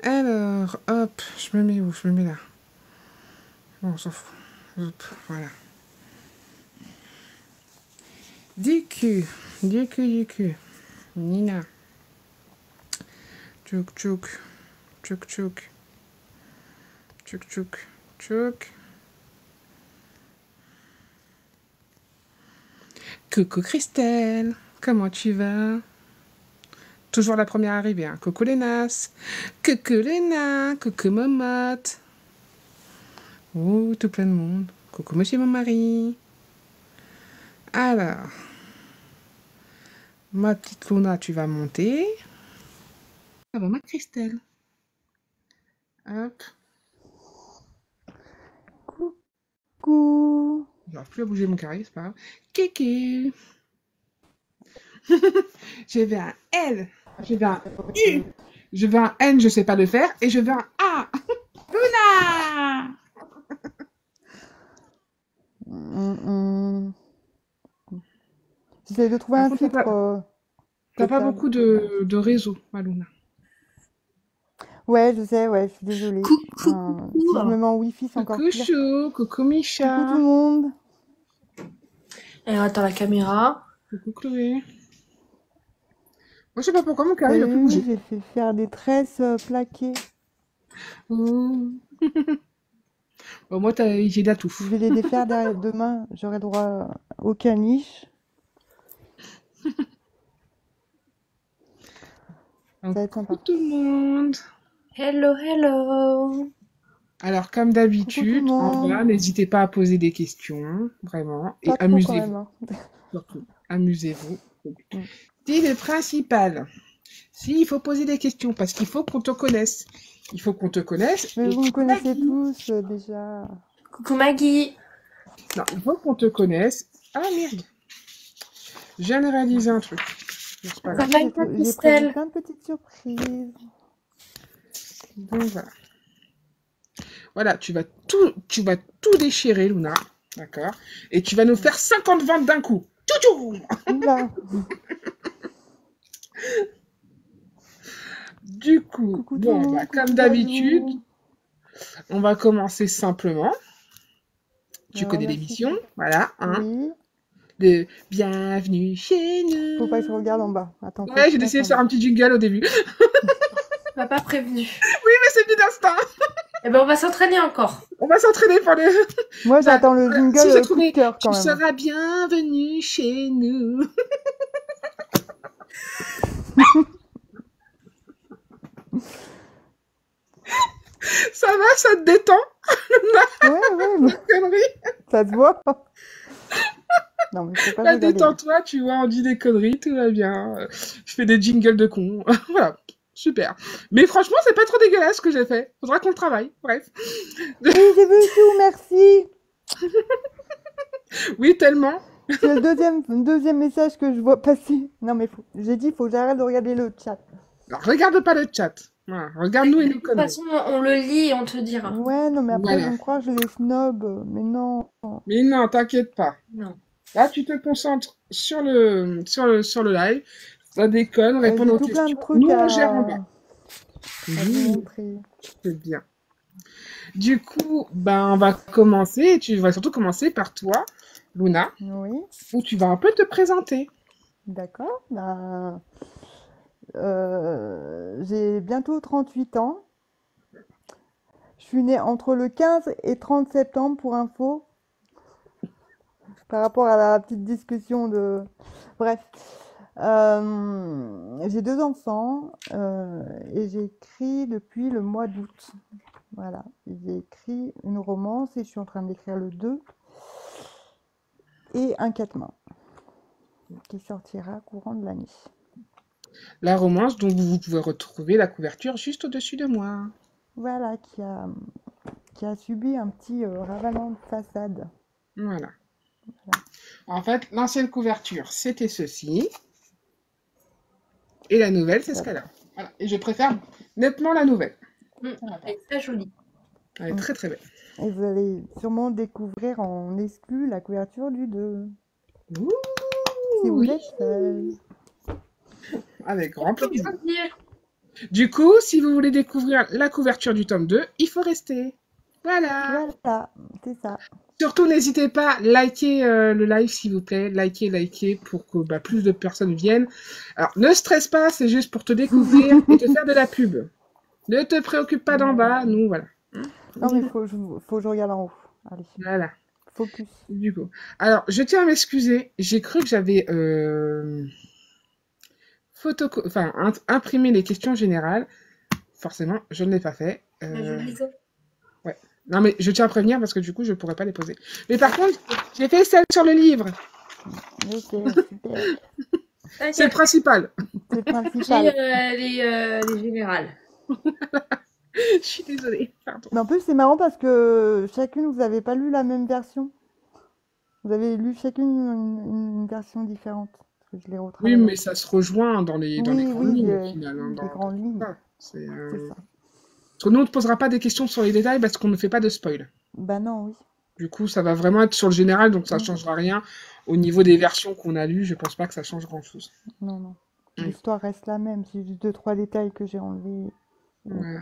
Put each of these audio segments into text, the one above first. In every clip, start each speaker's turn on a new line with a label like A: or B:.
A: Alors, hop, je me mets où? Je me mets là. Bon, on s'en fout. Hop, voilà. Du cul. Nina. Tchouk, tchouk. Tchouk, tchouk. Tchouk, tchouk. Tchouk. Coucou Christelle. Comment tu vas? Toujours la première arrivée, hein. Coucou Lénas. Coucou Léna. Coucou Momotte. Oh, tout plein de monde. Coucou monsieur mon mari. Alors, ma petite Luna, tu vas monter. Ça va, ma Christelle? Hop.
B: Coucou.
A: J'arrive plus à bouger mon carré, c'est pas grave. Kiki. Je veux un L. Je veux un U. Je veux un N, je sais pas le faire. Et je veux un A. Luna.
B: J'essaie de trouver
A: Par
B: un
A: contre,
B: filtre.
A: t'as pas
B: Total.
A: beaucoup de réseau, ma Luna.
B: Ouais, je sais, ouais, je suis désolée. Si je me mets en wifi, c'est encore
A: Coucou
B: pire.
A: Chou. Coucou
B: Coucou
A: Micha.
B: tout le monde.
C: Alors, attends la caméra.
A: Coucou Chloé. Moi, je sais pas pourquoi mon
B: Vous
A: carré, il va
B: avez
A: plus
B: vu,
A: bouger.
B: j'ai fait faire des tresses plaquées.
A: Oh. Bon, moi, j'ai de la touffe.
B: Je vais les défaire demain. J'aurai droit au caniche. Ça va être sympa.
A: Coucou tout le monde.
C: Hello, hello.
A: Alors, comme
B: Coucou tout le
A: d'habitude, en bas,
B: monde.
A: n'hésitez pas à poser des questions, vraiment, et
B: Pas trop quand même.
A: amusez-vous,
B: Hein.
A: surtout. Amusez-vous.
B: Mm.
A: C'est le principal. Si, il faut poser des questions, parce qu'il faut qu'on te connaisse. Il faut qu'on te connaisse.
B: Mais
A: Et
B: vous me connaissez
A: Maggie.
B: tous déjà.
C: Coucou Maggie.
A: Non, il faut qu'on te connaisse. Ah, merde. Je viens de réaliser un truc. C'est pas
C: Ça
A: grave.
C: va,
B: J'ai
C: toi,
B: prévu
C: Christelle?
B: plein de petites surprises.
A: Donc, voilà. Voilà, tu vas tout déchirer, Luna. D'accord? Et tu vas nous faire 50 ventes d'un coup. Tchou-tchou.
B: Oula.
A: Du coup,
B: Coucou tout le
A: bon,
B: monde.
A: bah, comme
B: Coucou
A: d'habitude,
B: Bazou.
A: on va commencer simplement. Tu
B: Alors,
A: connais
B: merci.
A: l'émission, voilà, hein,
B: Oui.
A: de Bienvenue chez nous.
B: Faut pas que je regarde en bas. Attends.
A: Ouais, j'ai décidé de faire un petit jingle au début.
C: Tu m'as pas prévenu.
A: Oui, mais c'est plus d'instinct.
C: Eh ben, on va s'entraîner encore.
A: On va s'entraîner pour les...
B: Moi, j'attends le
A: Si
B: jingle
A: j'ai
B: coup de
A: trouvé,
B: cœur quand
A: tu
B: même.
A: seras bienvenue chez nous. Ça va, ça te détend?
B: Ouais,
A: Connerie.
B: ça se voit. Non, mais faut pas
A: Bah,
B: rigoler.
A: détends-toi, tu vois, on dit des conneries, tout va bien. Je fais des jingles de cons. Voilà, super. Mais franchement, c'est pas trop dégueulasse ce que j'ai fait. Faudra qu'on le travaille, bref.
B: Oui, j'ai vu tout, merci.
A: Oui, tellement.
B: C'est le deuxième message que je vois passer. Non, mais j'ai dit, faut que j'arrête de regarder le chat.
A: Alors, regarde pas le chat. Voilà, regarde-nous et
C: De
A: nous
C: toute
A: conneries.
C: façon, on le lit et on te dira.
B: Ouais, non, mais après,
A: Voilà.
B: ils vont croire que je les snob. Mais non.
A: Mais non, t'inquiète pas.
C: Non.
A: Là, tu te concentres sur le live. Ça déconne, répondre
B: J'ai
A: aux
B: tout plein de
A: questions.
B: trucs
A: Nous, on
B: à
A: gère en bas.
B: vous montrer.
A: C'est bien. Du coup, ben, on va commencer. Tu vas surtout commencer par toi, Luna,
B: Oui,
A: où tu vas un peu te présenter.
B: d'accord. Ben, j'ai bientôt 38 ans. Je suis née entre le 15 et 30 septembre pour info. Par rapport à la petite discussion de... Bref. J'ai 2 enfants et j'ai écrit depuis le mois d'août. Voilà. J'ai écrit une romance et je suis en train d'écrire le 2 et un 4 mains qui sortira courant de l'année.
A: La romance dont vous pouvez retrouver la couverture juste au-dessus de moi.
B: Voilà, qui a subi un petit ravalement de façade.
A: Voilà. En fait, l'ancienne couverture, c'était ceci. Et la nouvelle, c'est ce qu'elle a. Voilà. Et je préfère nettement la nouvelle.
C: Elle est très jolie.
A: Elle est très très belle.
B: Et vous allez sûrement découvrir en exclu la couverture du 2.
A: Ouh,
B: Si vous
A: oui.
B: êtes seul.
A: Avec grand plaisir. Du coup, si vous voulez découvrir la couverture du tome 2, il faut rester. Voilà.
B: Voilà, c'est ça.
A: Surtout, n'hésitez pas, likez le live, s'il vous plaît. Likez pour que plus de personnes viennent. Alors, ne stresse pas, c'est juste pour te découvrir et te faire de la pub. Ne te préoccupe pas d'en bas, nous, voilà.
B: Non, mais faut que je regarde en haut. Allez,
A: Voilà,
B: focus.
A: du coup. Alors, je tiens à m'excuser. J'ai cru que j'avais imprimé les questions générales. Forcément, je ne l'ai pas fait.
C: Bah, je lisais.
A: Ouais. Non, mais je tiens à prévenir parce que du coup, je ne pourrais pas les poser. Mais par contre, j'ai fait celle sur le livre.
B: Ok, super.
A: C'est le principal.
B: C'est le
C: J'ai
B: principal.
C: les générales.
A: Je suis désolée, pardon.
B: Mais en plus, c'est marrant parce que chacune, vous n'avez pas lu la même version. Vous avez lu chacune une version différente. Parce que je l'ai
A: Oui,
B: retravaillée.
A: mais ça se rejoint dans les
B: Oui,
A: grandes
B: oui,
A: lignes au final. Hein,
B: des grandes lignes.
A: ça. C'est
B: C'est ça.
A: Parce que nous, on ne te posera pas des questions sur les détails parce qu'on ne fait pas de spoil.
B: Bah non, oui.
A: Du coup, ça va vraiment être sur le général, donc ça ne
B: Mm.
A: changera rien. Au niveau des versions qu'on a lues, je pense pas que ça change grand-chose.
B: Non, non.
A: Oui.
B: L'histoire reste la même. C'est juste 2, 3 détails que j'ai enlevés.
A: Voilà.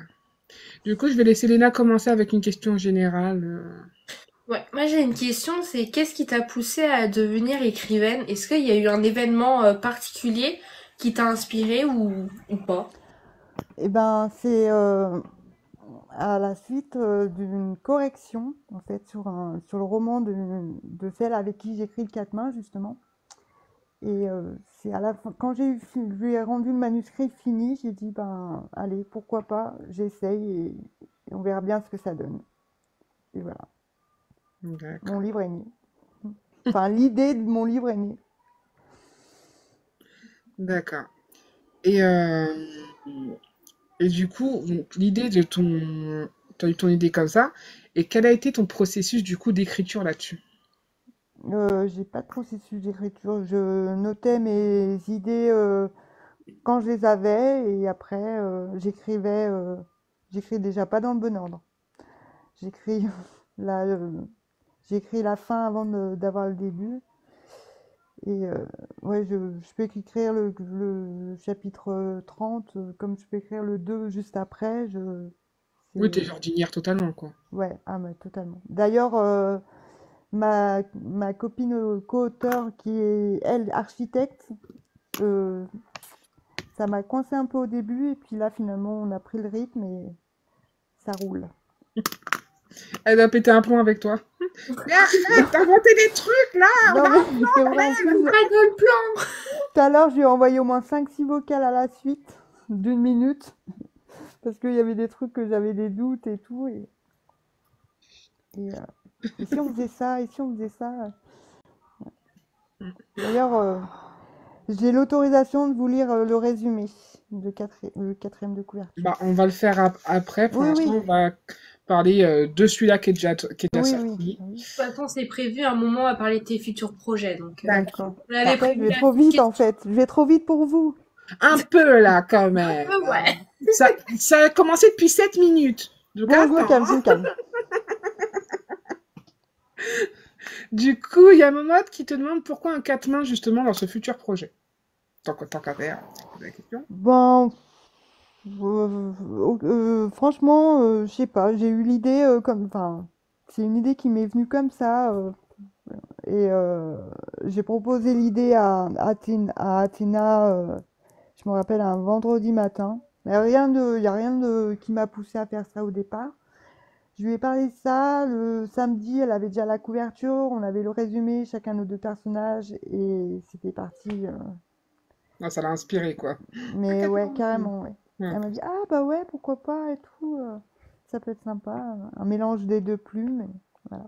A: Du coup, je vais laisser Léna commencer avec une question générale.
C: Ouais, moi j'ai une question, c'est qu'est-ce qui t'a poussé à devenir écrivaine? Est-ce qu'il y a eu un événement particulier qui t'a inspiré ou pas?
B: Eh ben, c'est à la suite d'une correction, en fait, sur le roman de celle avec qui j'écris le Quatre Mains, justement. Et c'est à la fin, quand je lui ai rendu le manuscrit fini, j'ai dit, ben, allez, pourquoi pas, j'essaye et on verra bien ce que ça donne. Et voilà,
A: D'accord.
B: mon livre est né. Enfin, l'idée de mon livre est née.
A: D'accord. Et, euh, et du coup, donc, l'idée de ton... Tu as eu ton idée comme ça. Et quel a été ton processus du coup d'écriture là-dessus?
B: J'ai pas de processus d'écriture, je notais mes idées quand je les avais et après j'écris déjà pas dans le bon ordre. J'écris la, j'écris la fin avant d'avoir le début. Et ouais, je peux écrire le chapitre 30 comme je peux écrire le 2 juste après.
A: Oui, t'es
B: C'est,
A: jardinière totalement, quoi.
B: ouais, ah, mais totalement. D'ailleurs, ma copine co-auteure qui est, elle, architecte, euh, ça m'a coincé un peu au début et puis là, finalement, on a pris le rythme et ça roule.
A: Elle a pété un plomb avec toi. Mais arrête d'inventer des trucs là!
B: Non, mais c'est vrai, en plus,
C: Pas dans le plan!
B: tout à l'heure, je lui ai envoyé au moins 5, 6 vocales à la suite d'1 minute parce qu'il y avait des trucs que j'avais des doutes et tout. Et si on faisait ça, et si on faisait ça. D'ailleurs, j'ai l'autorisation de vous lire le résumé le quatrième de couverture.
A: Bah, on va le faire après. Pour
B: Oui,
A: l'instant,
B: oui,
A: on va parler de celui-là qui est déjà
B: oui,
A: sorti.
B: oui.
C: De toute façon, c'est prévu un moment à parler de tes futurs projets. Donc,
B: D'accord.
C: on avait
B: Parfait, je
C: prévu
B: vais
C: la
B: trop vite
C: question.
B: en fait. Je vais trop vite pour vous.
A: Un peu là, quand même.
C: Ouais.
A: Ça a commencé depuis 7 minutes. Donc
B: Bon, je me
A: attends.
B: calme, je me calme.
A: Du coup, il y a Momod qui te demande pourquoi un quatre mains justement dans ce futur projet. Tant qu'à faire, c'est la question.
B: Bon, franchement, je sais pas. J'ai eu l'idée enfin, c'est une idée qui m'est venue comme ça. Et j'ai proposé l'idée à Athéna, je me rappelle, un vendredi matin. Mais il y a rien qui m'a poussé à faire ça au départ. Je lui ai parlé de ça. Le samedi, elle avait déjà la couverture. On avait le résumé, chacun nos 2 personnages. Et c'était parti.
A: Ah, ça l'a inspiré, quoi. Un
B: Mais
A: quatre
B: ouais,
A: mains.
B: carrément, ouais.
A: Ouais.
B: Elle m'a dit, ah bah ouais, pourquoi pas et tout. Ça peut être sympa. Un mélange des deux plumes. Et voilà.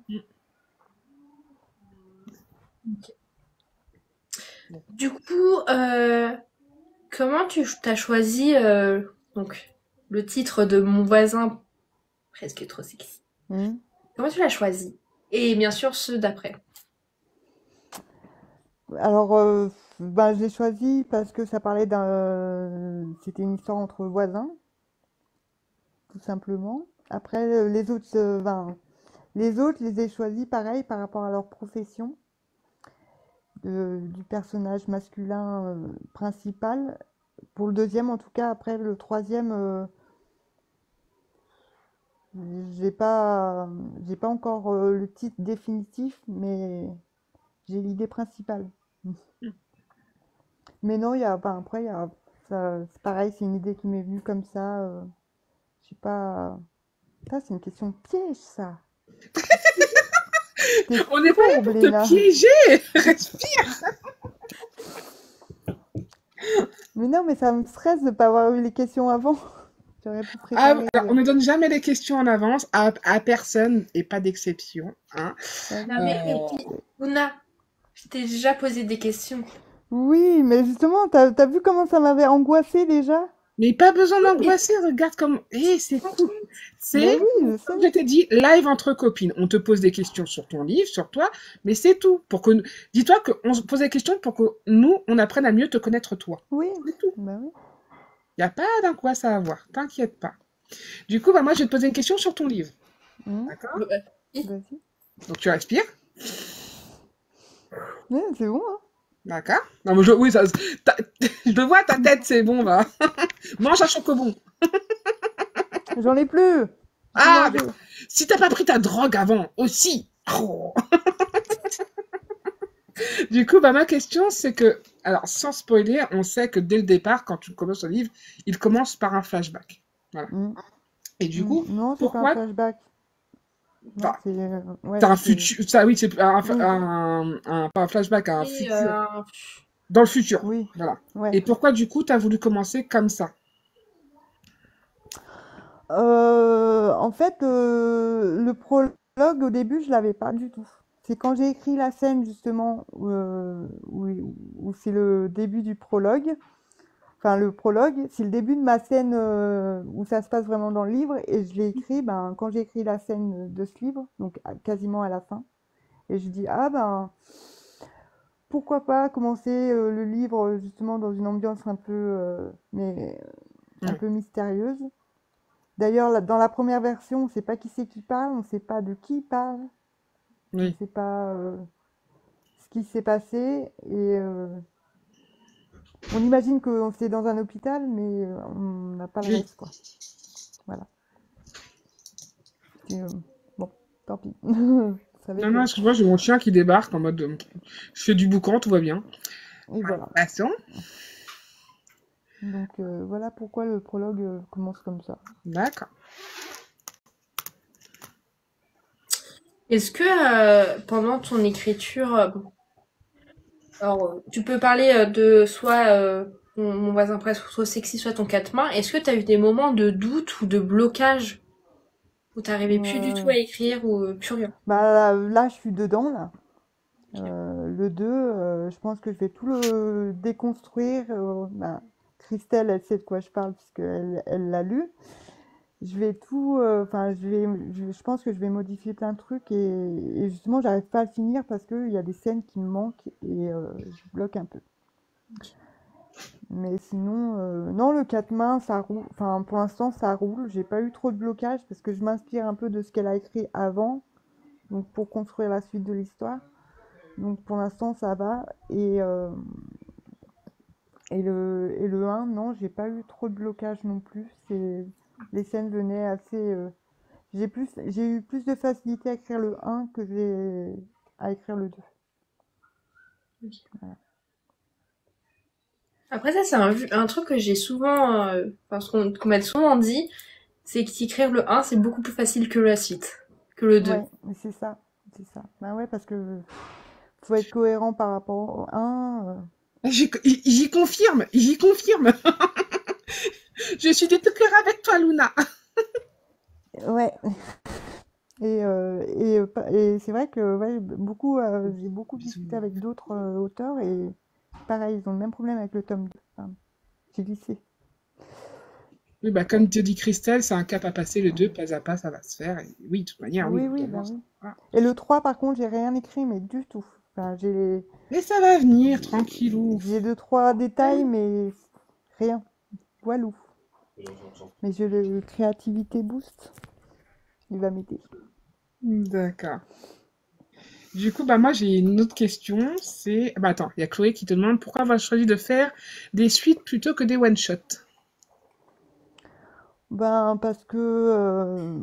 C: Du coup, comment tu t'as choisi donc le titre de Mon voisin presque trop sexy?
B: Mhm.
C: Comment tu l'as choisi? Et bien sûr ceux d'après.
B: Alors, ben, je l'ai choisi parce que ça parlait c'était une histoire entre voisins, tout simplement. Après, ben, les autres, je les ai choisis pareil par rapport à leur profession du personnage masculin principal. pour le deuxième, en tout cas. Après, le troisième, j'ai pas, j'ai pas encore le titre définitif, mais j'ai l'idée principale. Mais non, enfin, après, c'est pareil, c'est une idée qui m'est venue comme ça. Je sais pas. Ça, c'est une question de piège, ça. T'es
A: On n'est pas là
B: fourbe,
A: pour te
B: Léna.
A: piéger. Respire.
B: Mais non, mais ça me stresse de pas avoir eu les questions avant. J'aurais pu
A: Ah,
B: préparer.
A: alors, on ne donne jamais les questions en avance à personne et pas d'exception. Hein.
B: Ouais.
C: Non, mais puis, Luna, je t'ai déjà posé des questions.
B: Oui, mais justement, t'as vu comment ça m'avait angoissée déjà?
A: Mais pas besoin d'angoisser, regarde comme... c'est cool.
B: Mais
A: C'est,
B: oui, je
A: comme
B: sais.
A: je t'ai dit, live entre copines. On te pose des questions sur ton livre, sur toi, mais c'est tout. Dis-toi qu'on se pose des questions pour que nous, on apprenne à mieux te connaître toi.
B: Oui,
A: C'est tout.
B: bah oui.
A: Il n'y a pas d'angoisse à avoir, t'inquiète pas. Du coup, moi, je vais te poser une question sur ton livre. D'accord?
B: Vas-y.
A: Donc, tu respires.
B: Ouais, c'est bon, hein?
A: D'accord? Non, mais oui, je le vois, ta tête, c'est bon, va. Mange un chocobon.
B: J'en ai plus.
A: Ah,
B: J'ai
A: mais
B: mangé.
A: si t'as pas pris ta drogue avant, aussi. Oh. Du coup, ma question, c'est que, alors, sans spoiler, on sait que dès le départ, quand tu commences le livre, il commence par un flashback. Voilà. Et du coup,
B: Non, c'est pas un
A: pourquoi
B: flashback. Non,
A: enfin,
B: c'est ouais,
A: t'as un
B: c'est
A: futur, ça, oui, c'est pas un flashback, un
C: Et,
A: futur, dans le futur.
B: oui,
A: Voilà.
B: ouais.
A: Et pourquoi, du coup, t'as voulu commencer comme ça?
B: En fait, le prologue au début, je l'avais pas du tout. C'est quand j'ai écrit la scène justement où c'est le début du prologue. Enfin, le prologue, c'est le début de ma scène où ça se passe vraiment dans le livre, et je l'ai écrit quand j'ai écrit la scène de ce livre, donc quasiment à la fin. Et je dis ah ben pourquoi pas commencer le livre justement dans une ambiance un peu un peu mystérieuse. D'ailleurs, dans la première version, on ne sait pas qui c'est qui parle, on ne sait pas de qui il parle, on ne
A: Oui.
B: sait pas ce qui s'est passé, et on imagine que c'est dans un hôpital, mais on n'a pas le
A: Oui.
B: reste, quoi. Voilà. Et, bon, tant pis.
A: Non, non, parce que moi, j'ai mon chien qui débarque en mode je fais du boucan, tout va bien.
B: Et voilà.
A: Passons.
B: Donc voilà pourquoi le prologue commence comme ça.
A: D'accord.
C: Est-ce que pendant ton écriture, alors tu peux parler de soit mon voisin presque trop sexy, soit ton quatre mains, est-ce que tu as eu des moments de doute ou de blocage où t'arrivais plus du tout à écrire ou plus rien?
B: Bah là, je suis dedans, là. Le 2, je pense que je vais tout le déconstruire. Christelle, elle sait de quoi je parle puisqu'elle l'a lu. Je vais tout, enfin, je pense que je vais modifier plein de trucs, et justement, j'arrive pas à le finir parce qu'il y a des scènes qui me manquent, et je bloque un peu. Mais sinon, non, le 4 mains, ça roule. Enfin, pour l'instant, ça roule. J'ai pas eu trop de blocage parce que je m'inspire un peu de ce qu'elle a écrit avant, donc pour construire la suite de l'histoire. Donc pour l'instant, ça va. Et le 1, non, j'ai pas eu trop de blocage non plus. Les scènes venaient assez. J'ai eu plus de facilité à écrire le 1 à écrire le 2. Voilà.
C: Après ça, c'est un truc que j'ai souvent, parce qu'on m'a souvent dit, c'est qu'écrire le un c'est beaucoup plus facile que la suite, que le 2.
B: Ouais, mais c'est ça. C'est ça. Bah ouais, parce que faut être cohérent par rapport au 1.
A: J'y confirme, j'y confirme. Je suis de tout cœur avec toi, Luna.
B: Ouais. Et c'est vrai que ouais, j'ai beaucoup discuté avec d'autres auteurs, et pareil, ils ont le même problème avec le tome 2. Enfin, j'ai glissé.
A: Oui, bah, comme te dit Christelle, c'est un cap à passer, le 2, pas à pas, ça va se faire. Et oui, de toute manière, oui,
B: Oui,
A: évidemment.
B: bah oui.
A: Voilà.
B: Et le 3, par contre, j'ai rien écrit, mais du tout. Enfin,
A: Mais ça va venir, tranquillou.
B: j'ai 2-3 détails, mais rien. Voilou. Mais j'ai le créativité boost. Il va m'aider.
A: D'accord. Du coup, bah, moi, j'ai une autre question. C'est. Bah, attends, il y a Chloé qui te demande pourquoi avoir choisi de faire des suites plutôt que des one-shots.
B: Ben, parce que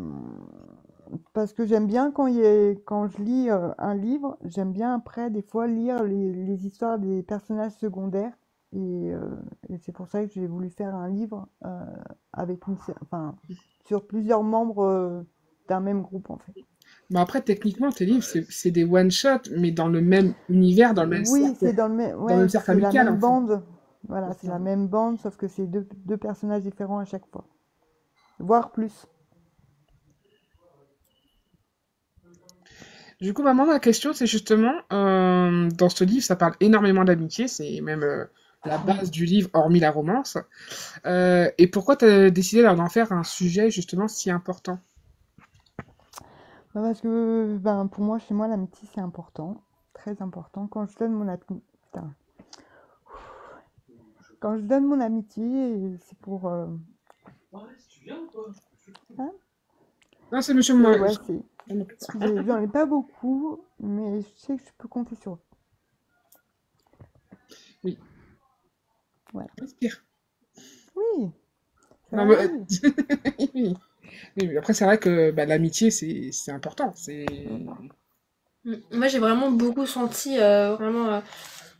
B: j'aime bien quand je lis un livre, j'aime bien après, des fois, lire les histoires des personnages secondaires. Et, euh, et c'est pour ça que j'ai voulu faire un livre enfin, sur plusieurs membres d'un même groupe, en fait.
A: Bah, après, techniquement, tes livres, c'est des one-shots, mais dans le même univers,
B: Oui, c'est
A: dans le même
B: ouais,
A: cercle
B: c'est la
A: amical,
B: même
A: en fait.
B: bande. Voilà,
A: C'est
B: c'est
A: ça.
B: la même bande, sauf que c'est deux personnages différents à chaque fois. Voire plus.
A: Du coup, maman, ma question, c'est justement, dans ce livre, ça parle énormément d'amitié, c'est même la
B: Mm.
A: base du livre, hormis la romance. Et pourquoi tu as décidé d'en faire un sujet, justement, si important?
B: Bah, parce que ben, pour moi, chez moi, l'amitié, c'est important. Très important. Putain. Quand je donne mon amitié, c'est pour... hein,
A: Non, c'est monsieur
B: c'est,
A: moi.
B: ouais, c'est... J'en ai pas beaucoup, mais je sais que je peux compter sur eux.
A: Oui,
B: Voilà.
A: inspire.
B: Oui, ça
A: Non,
B: va
A: mais,
B: aller.
A: oui, oui. Oui, mais après, c'est vrai que bah, l'amitié, c'est important. C'est...
B: Mm.
C: Moi, j'ai vraiment beaucoup senti, vraiment.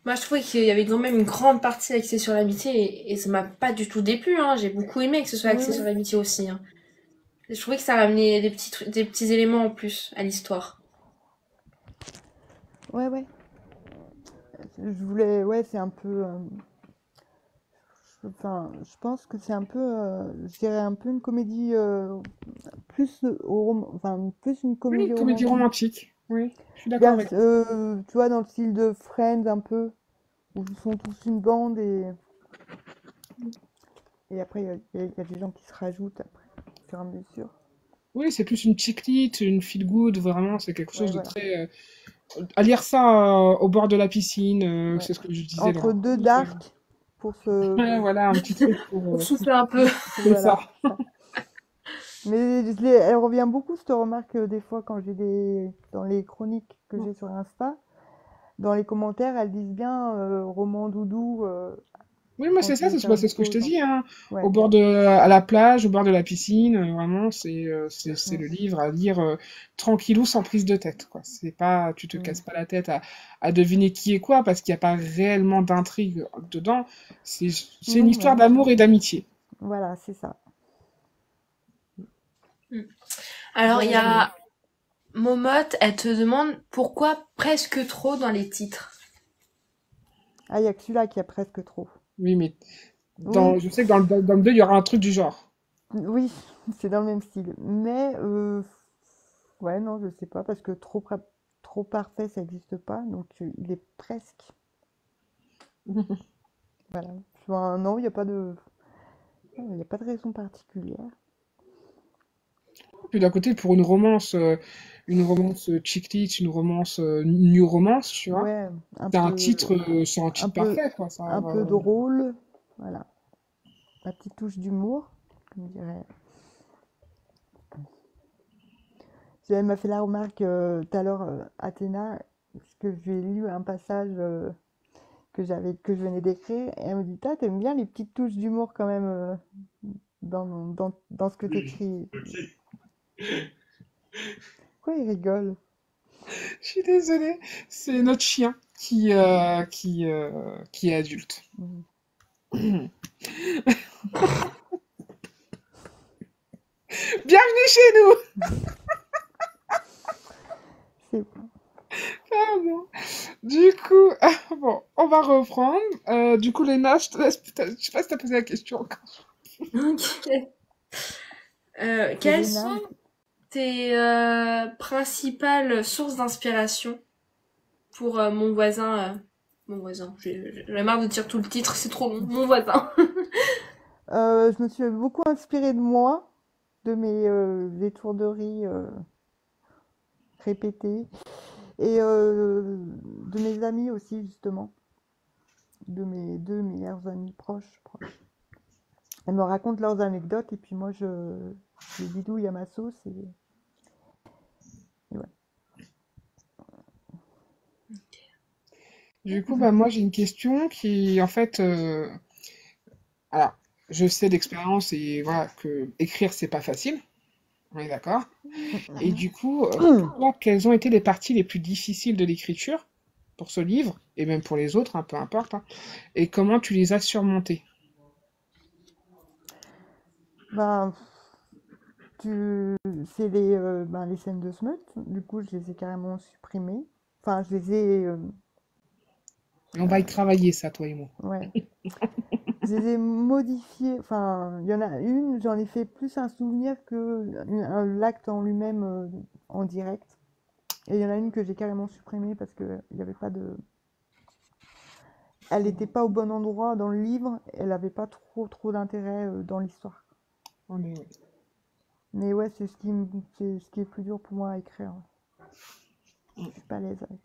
C: Moi, je trouvais qu'il y avait quand même une grande partie axée sur l'amitié et ça m'a pas du tout déplu. Hein. J'ai beaucoup aimé que ce soit
B: Oui,
C: axé sur
B: oui.
C: l'amitié aussi. Hein. Je trouvais que ça ramenait des petits éléments en plus à l'histoire.
B: Ouais, ouais. Je voulais... Ouais, c'est un peu... enfin, je pense que c'est un peu... je dirais un peu une comédie... enfin, plus une
A: Oui,
B: comédie
A: comédie
B: romantique.
A: romantique. Oui, je suis d'accord
B: Bien,
A: avec.
B: tu vois, dans le style de Friends un peu, où ils sont tous une bande et après il y a des gens qui se rajoutent après, au fur et à mesure.
A: Oui, c'est plus une chick lit, une feel good, vraiment, c'est quelque chose
B: Ouais,
A: de
B: voilà.
A: très... à lire ça au bord de la piscine,
B: Ouais.
A: c'est ce que je disais dans
B: Entre
A: la
B: deux
A: pause.
B: dark pour se...
A: Ouais, voilà, un petit truc pour...
C: Pour souffler un peu.
A: c'est ça.
B: Voilà, c'est ça. Mais elle revient beaucoup, cette remarque, des fois, quand dans les chroniques que j'ai sur Insta, dans les commentaires, elles disent bien roman doudou
A: Oui, moi
B: quand
A: c'est
B: tu
A: ça,
B: veux
A: bah,
B: faire
A: c'est
B: une
A: ce que je te
B: pause, hein.
A: dis, hein.
B: Ouais.
A: Au bord de, à la plage, au bord de la piscine, vraiment, c'est
B: Mm,
A: le livre à lire tranquillou, sans prise de tête, quoi. C'est pas, tu te casses
B: mm.
A: pas la tête à deviner qui est quoi, parce qu'il n'y a pas réellement d'intrigue dedans. C'est une
B: Non,
A: histoire
B: non.
A: d'amour et d'amitié.
B: Voilà, c'est ça.
C: Mm. Alors, il y a Momotte, elle te demande pourquoi presque trop dans les titres.
B: Ah, il y a que celui-là qui a presque trop.
A: Oui, mais
B: Oui,
A: je sais que dans le 2, il y aura un truc du genre.
B: oui, c'est dans le même style. Mais, ouais, non, je sais pas, parce que trop parfait, ça n'existe pas. Donc, il est presque. Voilà. Enfin, non, il y a pas de raison particulière.
A: Puis d'un côté, pour une romance chick lit, une romance new romance, tu vois,
B: Ouais, un peu,
A: c'est un
B: un
A: titre
B: peu,
A: parfait, quoi. Ça,
B: un peu drôle. Voilà. La petite touche d'humour, comme dirait. Elle m'a fait la remarque tout à l'heure, Athéna, parce que je lui ai lu un passage que je venais d'écrire, et elle me dit, t'aimes bien les petites touches d'humour quand même dans ce que t'écris. Pourquoi il rigole?
A: je suis désolée, c'est notre chien qui est adulte.
B: Mm.
A: Bienvenue chez nous!
B: C'est
A: Pardon. Du coup, bon, on va reprendre. Du coup, Léna, je te laisse, je sais pas si t'as posé la question encore.
C: Ok.
B: c'est
C: Quelles
B: Léna.
C: sont tes principales sources d'inspiration pour mon voisin. J'ai marre de dire tout le titre, c'est trop long. Mon voisin.
B: Je me suis beaucoup inspirée de moi, de mes étourderies répétées, et de mes amis aussi, justement, de mes deux meilleurs amis proches. Elles me racontent leurs anecdotes, et puis moi, je les bidouille à ma sauce, et ouais.
A: Du coup, bah, moi, j'ai une question qui, en fait, alors, je sais d'expérience et voilà que écrire, c'est pas facile. On est d'accord. Et du coup, pour toi, quelles ont été les parties les plus difficiles de l'écriture pour ce livre, et même pour les autres, hein, peu importe, hein, et comment tu les as surmontées?
B: Ben, c'est les scènes de Smut. Du coup, je les ai carrément supprimées. Enfin, je les ai,
A: On va y travailler, ça, toi et moi.
B: ouais, je les ai modifiées. Enfin, il y en a une, j'en ai fait plus un souvenir que l'acte en lui-même en direct. Et il y en a une que j'ai carrément supprimée parce que il y avait pas de, elle n'était pas au bon endroit dans le livre. Elle n'avait pas trop d'intérêt dans l'histoire.
A: On est-
B: Mais ouais, c'est ce qui est plus dur pour moi à écrire. Je suis pas à l'aise avec.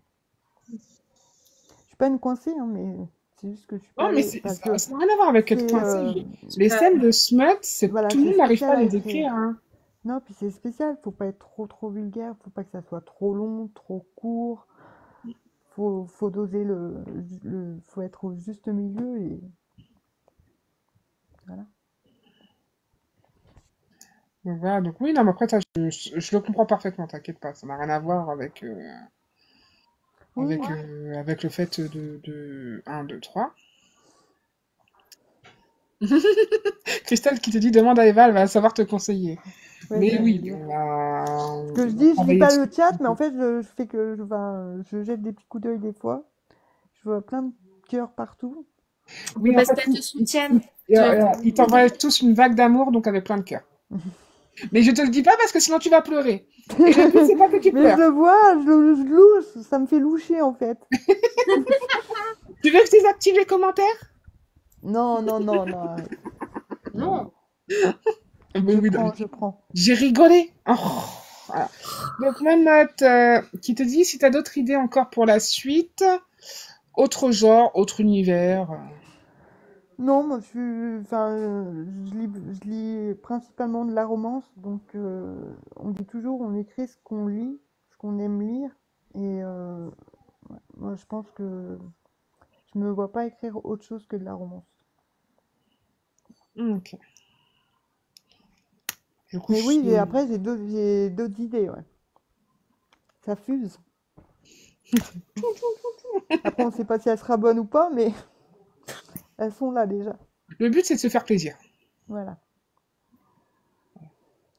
B: Je suis pas une coincée, hein, mais c'est juste que je suis pas
A: Non,
B: à
A: mais
B: l'aise parce que
A: ça n'a rien à voir avec être
B: c'est
A: coincé. Les scènes de smut,
B: voilà,
A: tout le
B: c'est
A: monde n'arrive pas
B: spécial
A: à
B: à
A: les
B: écrire.
A: écrire, hein.
B: Non, puis c'est spécial, faut pas être trop vulgaire, faut pas que ça soit trop long, trop court. Faut doser faut être au juste milieu et voilà.
A: Donc voilà, donc oui, non, mais après, ça, je le comprends parfaitement, t'inquiète pas. Ça n'a rien à voir avec,
B: Oui, oui,
A: avec le fait de 1, 2, 3. Christelle qui te dit demande à Eva, elle va savoir te conseiller.
B: ouais,
A: Mais
B: j'allais
A: oui,
B: dire. Ce
A: on
B: que je
A: va
B: dis, je lis
A: travailler
B: pas
A: dessus.
B: le chat, mais en fait, je fais que je jette des petits coups d'œil des fois. Je vois plein de cœurs partout.
A: Oui, en
C: Parce
A: fait,
C: qu'elles te soutiennent.
A: ils t'envoient tous une vague d'amour, donc avec plein de cœur. Mais je te le dis pas parce que sinon tu vas pleurer. Et le but, c'est pas que tu
B: Mais je
A: pleures.
B: le vois, je louche, ça me fait loucher en fait.
A: Tu veux que je désactive les commentaires?
B: Non, non, non, non, arrête. Non,
C: Non.
B: non.
A: Mais oui, non, mais
B: Je prends.
A: j'ai rigolé. Oh, voilà. Donc, ma note qui te dit si tu as d'autres idées encore pour la suite, autre genre, autre univers.
B: Non, moi enfin, je lis principalement de la romance, donc on dit toujours, on écrit ce qu'on lit, ce qu'on aime lire, et ouais, moi je pense que je me vois pas écrire autre chose que de la romance.
A: Ok. Du coup,
B: Mais oui,
A: je...
B: après j'ai d'autres idées, ouais. Ça fuse. Après, on sait pas si elle sera bonne ou pas, mais elles sont là déjà.
A: le but, c'est de se faire plaisir.
B: Voilà,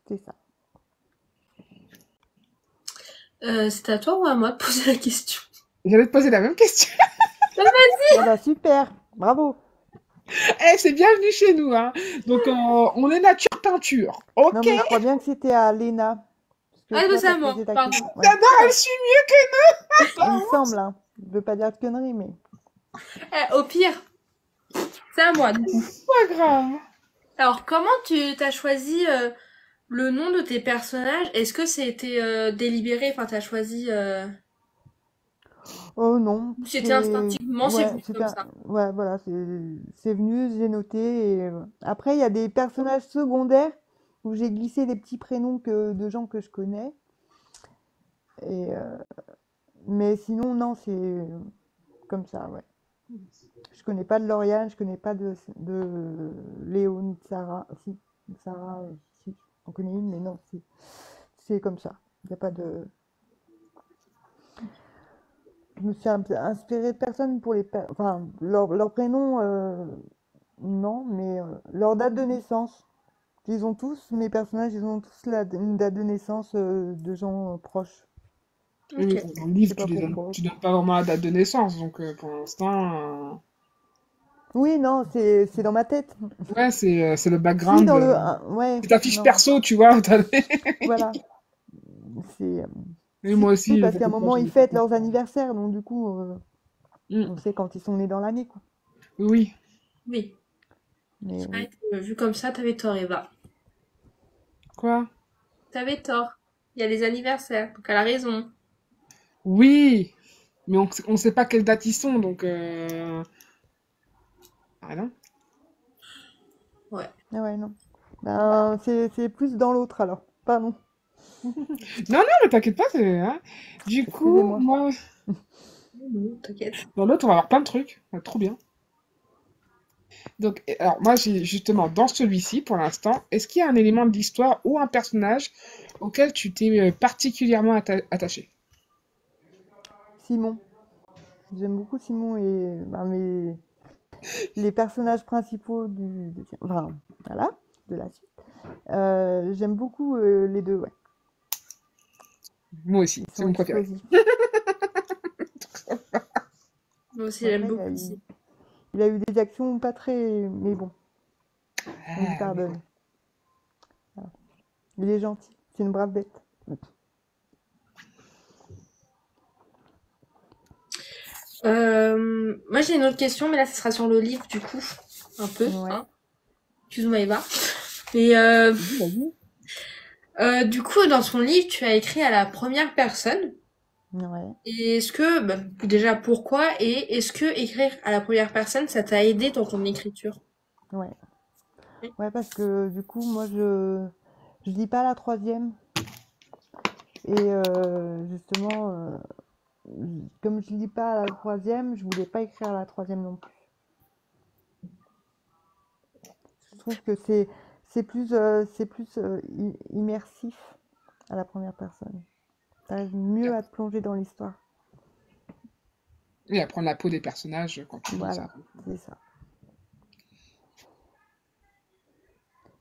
B: c'est ça.
C: C'est à toi ou à moi de poser la question?
A: J'allais te poser la même question.
B: Ah bah super, bravo.
A: Eh, c'est bienvenu chez nous, hein. Donc, on est nature peinture.
B: Non,
A: Ok.
B: mais je crois bien que c'était à Léna. Parce que
C: Ah, bah,
B: toi,
C: c'est
B: t'as
C: à moi,
B: posé ta
C: pardon.
B: question. Ouais.
A: J'adore, elle suit mieux que
B: Il me
A: nous.
B: semble, hein. Je veux pas dire de conneries, mais.
C: Au pire, c'est à moi, du coup.
A: Pas grave.
C: Alors, comment tu t'as choisi le nom de tes personnages? Est-ce que c'était délibéré? Enfin, t'as choisi...
B: Oh non,
C: Ou c'était instinctivement, c'est
B: ouais,
C: venu comme ça?
B: ouais, voilà, c'est venu, j'ai noté. Et après, il y a des personnages secondaires où j'ai glissé des petits prénoms de gens que je connais. Et, mais sinon, non, c'est comme ça, ouais. Je connais pas de Lauriane, je connais pas de Léo ni de Sarah. Si, Sarah, si, on connaît une, mais non, c'est comme ça. Il n'y a pas de. Je me suis inspirée de personne pour enfin, leur prénom, non, mais leur date de naissance. Ils ont tous, mes personnages, ils ont tous une date de naissance de gens proches.
A: Oui, mais
C: Ok.
A: dans le
B: Je
A: livre,
B: sais pas pourquoi.
A: tu donnes pas vraiment la date de naissance, donc pour l'instant,
B: Oui, non, c'est dans ma tête.
A: ouais, c'est le
B: Si,
A: background,
B: dans ouais,
A: c'est ta fiche
B: non,
A: perso, tu vois.
B: voilà. C'est,
A: Et moi
B: si,
A: aussi,
B: parce qu'à un
A: t'inquiète pas,
B: moment,
A: j'en
B: ils
A: ai pas
B: fêtent
A: compris.
B: leurs anniversaires, donc du coup,
A: Mm.
B: on sait quand ils sont nés dans l'année, quoi.
A: Oui,
C: Oui.
B: Mais
C: C'est vrai que, vu comme ça, t'avais tort, Eva.
A: quoi?
C: T'avais tort. Il y a les anniversaires, donc elle a raison.
A: Oui, mais on sait pas quelle date ils sont, donc ah non.
C: Ouais.
B: ah ouais, non. Ben, c'est plus dans l'autre alors. Pardon,
A: Non, non, mais t'inquiète pas, hein. Du coup,
B: excusez-moi.
A: moi,
C: Non, t'inquiète.
A: Dans l'autre, on va avoir plein de trucs. Trop bien. Donc, alors moi, j'ai justement, dans celui-ci, pour l'instant, est-ce qu'il y a un élément de l'histoire ou un personnage auquel tu t'es particulièrement attaché?
B: Simon. J'aime beaucoup Simon et les personnages principaux enfin, voilà, de la suite. J'aime beaucoup les deux, ouais.
A: Moi aussi,
B: Ils
A: c'est
B: sont
A: mon préféré.
B: explosifs.
C: Moi aussi,
B: Bon,
C: j'aime
B: après,
C: beaucoup aussi.
B: il a eu des actions pas très... Mais bon, on lui
A: Ah, oui, bon.
B: pardonne. Voilà. Il est gentil. C'est une brave bête.
C: Moi, j'ai une autre question, mais là, ce sera sur le livre, du coup. Un peu,
B: Ouais,
C: hein. Excuse-moi, Eva. Et
A: Vas-y, vas-y.
C: du coup, dans son livre, tu as écrit à la première personne.
B: ouais,
C: Et est-ce que, bah, déjà, pourquoi? Et est-ce que écrire à la première personne, ça t'a aidé dans ton écriture?
B: ouais.
C: Oui.
B: Ouais, parce que du coup, moi, je lis pas la troisième. Et justement, comme je lis pas la troisième, je voulais pas écrire la troisième non plus. Je trouve que c'est plus immersif à la première personne. T'arrives
A: Et
B: mieux à
A: après,
B: te plonger dans l'histoire.
A: et à prendre la peau des personnages quand tu lis ça.
B: Voilà, c'est ça.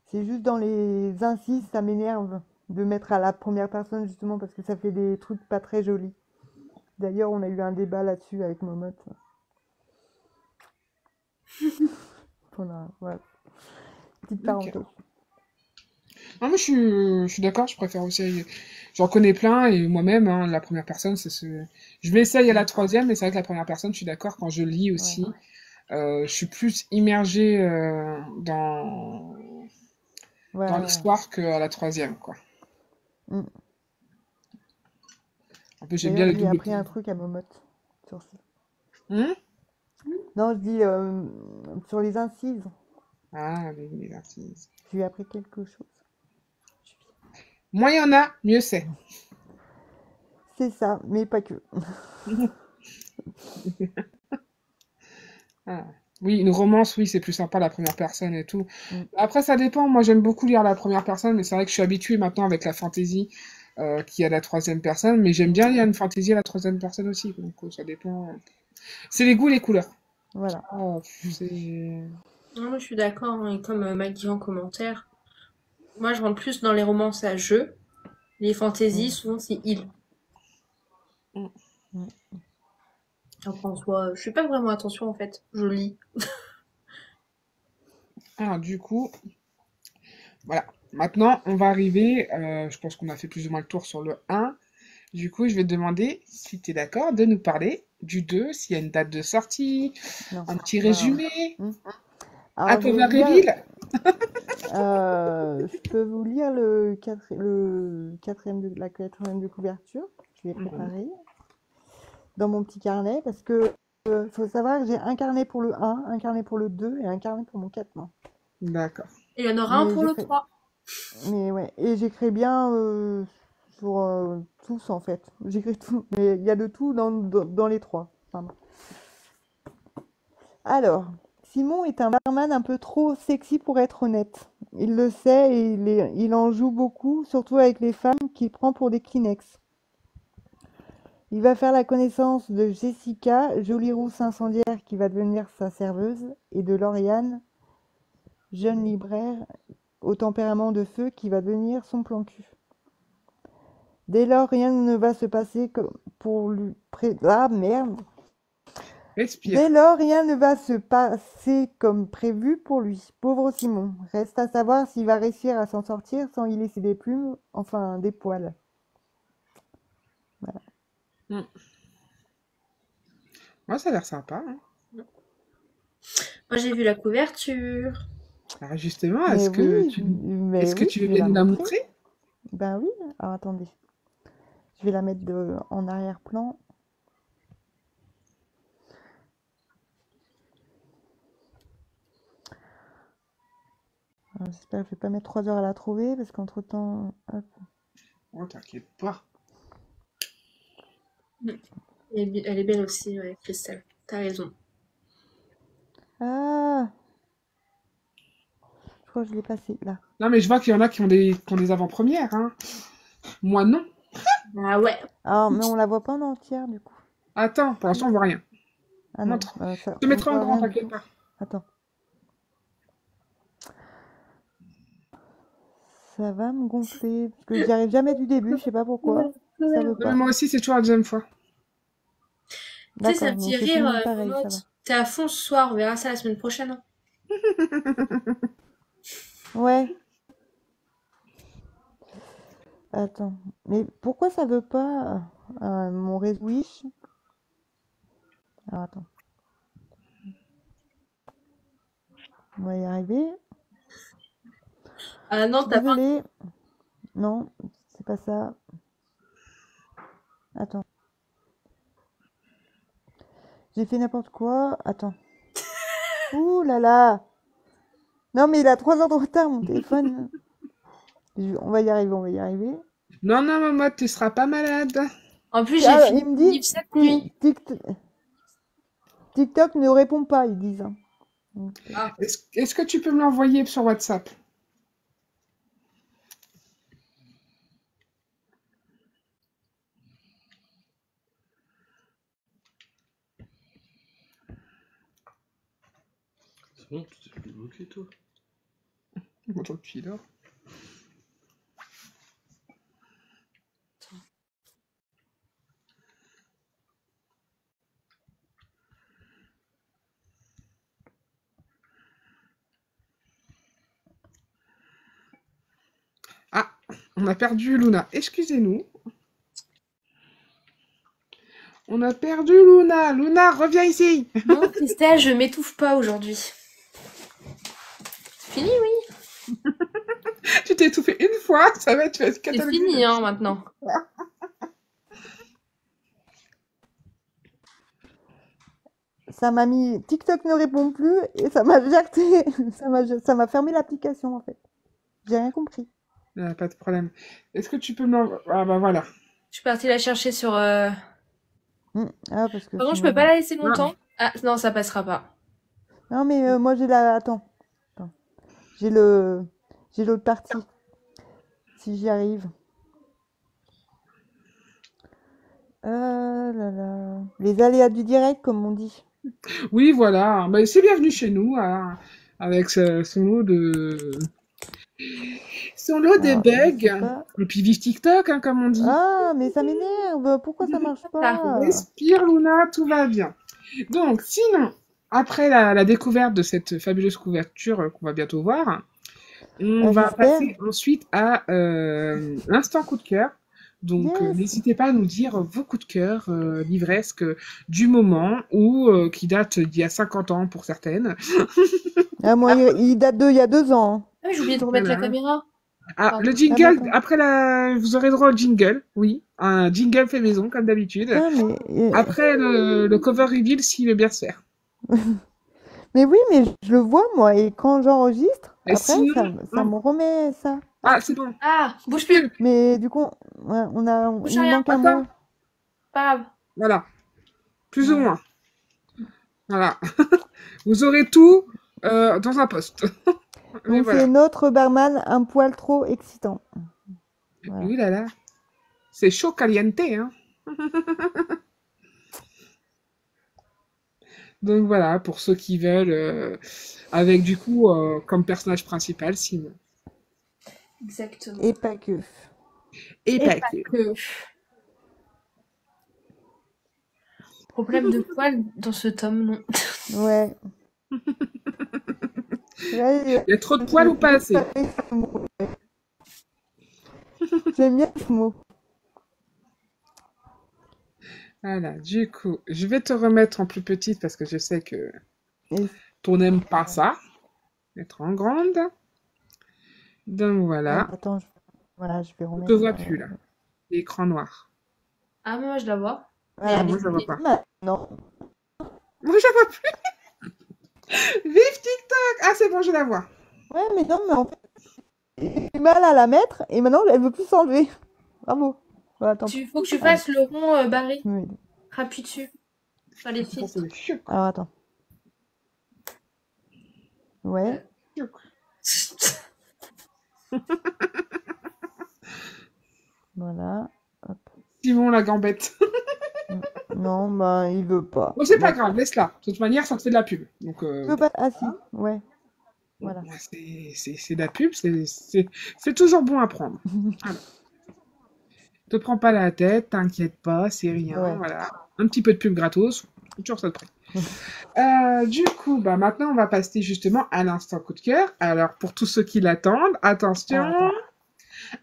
B: C'est juste dans les incises, ça m'énerve de mettre à la première personne justement parce que ça fait des trucs pas très jolis. D'ailleurs, on a eu un débat là-dessus avec Momotte. Voilà, petite
A: Ok.
B: parenthèse.
A: Non, mais je suis d'accord, je préfère aussi. J'en connais plein et moi-même, hein, la première personne, c'est ce. Je m'essaye à la
B: Mm.
A: troisième, mais c'est vrai que la première personne, je suis d'accord, quand je lis
B: Ouais,
A: aussi, je suis plus immergé dans
B: voilà.
A: l'histoire qu'à la troisième, quoi.
B: Mm.
A: En plus, j'aime bien
B: D'ailleurs,
A: le
B: j'ai
A: double
B: appris un
A: ton.
B: truc à Momotte sur ça.
A: Hmm.
B: Non, je dis sur les incises,
A: Ah, les artistes.
B: j'ai appris quelque chose.
A: Moins il y en a, mieux c'est.
B: C'est ça, mais pas que.
A: Ah. Oui, une romance, oui, c'est plus sympa la première personne et tout.
B: Mm.
A: Après, ça dépend. Moi, j'aime beaucoup lire la première personne, mais c'est vrai que je suis habituée maintenant avec la fantasy qui a la troisième personne. Mais j'aime bien lire une fantasy à la troisième personne aussi. Donc, ça dépend. C'est les goûts, les couleurs.
B: Voilà.
A: Ah, c'est.
C: Non, moi, je suis d'accord, hein, et comme m'a dit en commentaire, moi, je rentre plus dans les romances à jeu. Les fantaisies,
B: Mm.
C: souvent, c'est il.
A: Mm.
B: Mm.
C: Après, en soi, je fais pas vraiment attention, en fait. Je lis.
A: Alors, du coup, voilà. Maintenant, on va arriver. Je pense qu'on a fait plus ou moins le tour sur le un. Du coup, je vais te demander si tu es d'accord de nous parler du 2, s'il y a une date de sortie,
B: Non.
A: un petit
B: Voilà.
A: résumé,
B: Mm.
A: un
B: Alors, je
A: peu
B: vais
A: ma
B: vous lire.
A: reveal.
B: Je peux vous lire la quatrième de couverture. Je l'ai
A: Mhm.
B: préparé dans mon petit carnet parce que faut savoir que j'ai un carnet pour le un carnet pour le 2 et un carnet pour mon 4 mains.
A: D'accord.
C: Et il y en aura un
B: Mais
C: pour le
B: j'écris,
C: 3.
B: mais ouais, et j'écris bien sur tous en fait. J'écris tout, mais il y a de tout dans les trois. Enfin, bon. Alors, Simon est un barman un peu trop sexy pour être honnête. Il le sait et il en joue beaucoup, surtout avec les femmes qu'il prend pour des Kleenex. Il va faire la connaissance de Jessica, jolie rousse incendiaire qui va devenir sa serveuse, et de Lauriane, jeune libraire au tempérament de feu qui va devenir son plan cul. Dès lors, rien ne va se passer comme pour lui Ah merde. Dès
A: Respire.
B: lors, rien ne va se passer comme prévu pour lui. Pauvre Simon. Reste à savoir s'il va réussir à s'en sortir sans y laisser des plumes, enfin des poils. Voilà.
A: Mm. Moi, ça a l'air sympa, hein.
C: Moi, j'ai vu la couverture.
A: Alors justement,
B: Mais
A: est-ce
B: oui,
A: que
B: mais
A: est-ce que
B: oui,
A: tu
B: je
A: veux
B: vais
A: bien
B: la
A: nous la
B: montrer.
A: montrer?
B: Ben oui. Alors attendez, je vais la mettre en arrière-plan. J'espère que je vais pas mettre 3 heures à la trouver parce qu'entre-temps, hop.
A: Oh, t'inquiète pas.
C: Elle est belle aussi, ouais, Christelle. T'as raison.
B: Ah, je crois que je l'ai passé là.
A: Non, mais je vois qu'il y en a qui ont des avant-premières, hein. Moi, non.
C: Ah ouais.
B: Ah, mais on la voit pas en entière du coup.
A: Attends, pour l'instant, on voit rien.
B: Ah non,
A: Montre.
B: ça,
A: Je te
B: on
A: mettrai en
B: voit
A: grand,
B: rien du
A: t'inquiète
B: tout.
A: pas.
B: Attends, ça va me gonfler parce que j'y arrive jamais du début, je sais pas pourquoi. Ça veut
A: Non, mais
B: pas.
A: moi aussi, c'est toujours la deuxième fois.
C: Tu sais, ça
B: D'accord,
C: me
B: donc
C: fait
B: c'est tout le
C: rire,
B: monde pareil, ça va.
C: Momote. T'es à fond ce soir, on verra ça la semaine prochaine, hein.
B: Ouais, attends. Mais pourquoi ça veut pas mon réseau Wish? Alors attends, on va y arriver.
C: Ah
B: Je
C: non,
B: suis
C: t'as pas.
B: désolée. Non, c'est pas ça. Attends, j'ai fait n'importe quoi. Attends. Ouh là là. Non mais il a 3 heures de retard mon téléphone. On va y arriver, on va y arriver.
A: Non, non, maman, tu seras pas malade.
C: En plus, j'ai
B: Ah,
C: fini
B: il me
C: mon
B: dit
C: livre cette nuit.
B: TikTok ne répond pas, ils disent, hein. Donc,
C: Ah,
A: Est-ce que tu peux me l'envoyer sur WhatsApp?
D: C'est bon, tu t'es plus bloqué, toi.
A: Attends, puis là. Ah, on a perdu Luna. Excusez-nous. On a perdu Luna. Luna, reviens ici.
C: non, Christelle, je m'étouffe pas aujourd'hui. C'est fini, oui.
A: Tu t'es étouffé une fois, tu vas être
C: C'est
A: catalogué.
C: fini, hein, maintenant.
B: ça m'a mis. TikTok ne répond plus et ça m'a jacté. Ça m'a fermé l'application en fait. J'ai rien compris.
A: Ah, pas de problème. Est-ce que tu peux me l'envoyer? Ah bah voilà.
C: Je suis partie la chercher sur...
B: Ah, parce que
C: Par contre, je
B: sinon.
C: peux pas la laisser
A: Ah,
C: longtemps. Ah, non, ça passera pas.
B: Non, mais moi j'ai la. Attends. J'ai le. J'ai l'autre partie. Si j'y arrive. Ah là là. Les aléas du direct, comme on dit.
A: oui, voilà. Bah, c'est bienvenu chez nous, hein, avec son lot de
B: Alors, je sais
A: bugs.
B: pas.
A: Et puis vive TikTok, hein, comme on dit.
B: Ah, mais ça m'énerve. Pourquoi ça marche
C: Ah,
B: pas?
A: Respire, Luna, tout va bien. Donc, sinon, après la découverte de cette fabuleuse couverture qu'on va bientôt voir, on va
B: J'espère.
A: passer ensuite à l'instant coup de cœur. Donc,
B: Yes.
A: n'hésitez pas à nous dire vos coups de cœur livresques du moment ou qui datent d'il y a 50 ans pour certaines.
B: Ah, moi, il date de il y a 2 ans, hein.
C: Ah, j'ai oublié de remettre la
A: Voilà.
C: caméra.
A: Ah,
C: Pardon.
A: le
B: Ah, mais
A: jingle,
B: attends.
A: après vous aurez droit au jingle, oui. Un jingle fait maison, comme d'habitude.
B: Putain, mais.
A: Après, le cover reveal, s'il veut bien se faire.
B: Mais oui, mais je le vois, moi. Et quand j'enregistre,
A: Et
B: après,
A: sinon,
B: ça me remet ça.
A: ah, c'est bon.
C: Ah, bouge plus.
B: Mais du coup, ouais,
C: Bouge
B: il nous
C: rien.
B: manque un
A: Attends.
B: mot.
C: Pas grave.
A: Voilà. Plus ou
B: Ouais.
A: moins. Voilà. Vous aurez tout dans un poste. Mais
B: Donc,
A: voilà.
B: c'est notre barman un poil trop excitant. Voilà.
A: Oui, là, là. C'est chaud caliente, hein. Donc voilà, pour ceux qui veulent, avec du coup, comme personnage principal, Simon.
C: Exactement.
B: Et pas que.
A: Et
C: Et
A: pas
C: pas
A: que.
C: que. Problème de poils dans ce tome, non.
B: Ouais. Là,
A: Il y a trop de poils ou pas assez?
B: ce mot. J'aime bien ce mot.
A: Voilà, du coup, je vais te remettre en plus petite parce que je sais que
B: Et-
A: tu n'aimes pas ça. Être en grande. Donc voilà.
B: Attends, voilà, je vais
A: On ne
B: remettre.
A: te voit plus là. L'écran noir.
C: Ah, mais moi, je la vois.
B: Voilà.
A: Moi, je la vois pas.
B: Non.
A: Moi, je la vois plus. Vive TikTok! Ah, c'est bon, je la vois.
B: Ouais, mais non, mais en fait, j'ai du mal à la mettre et maintenant elle veut plus s'enlever. Bravo. Voilà, attends.
C: Il faut que tu fasses le rond barré.
B: Oui.
C: Appuie dessus. Sur les
A: Ça,
C: filtres.
A: c'est le chiouk.
B: Alors, attends. Ouais. Voilà. Hop.
A: Simon, la gambette.
B: Non, bah, il veut pas.
A: Bon, c'est pas
B: Bon.
A: grave, laisse-la. De toute manière, ça te fait de la pub. Donc,
B: Il veut pas. Ah, si. Ouais. Voilà.
A: ouais, c'est de la pub, c'est toujours bon à prendre. Alors, te prends pas la tête, t'inquiète pas, c'est rien,
B: Ouais.
A: voilà. Un petit peu de pub gratos, toujours ça de prix. Du coup, bah maintenant, on va passer justement à l'instant coup de cœur. Alors, pour tous ceux qui l'attendent, attention,
B: Alors,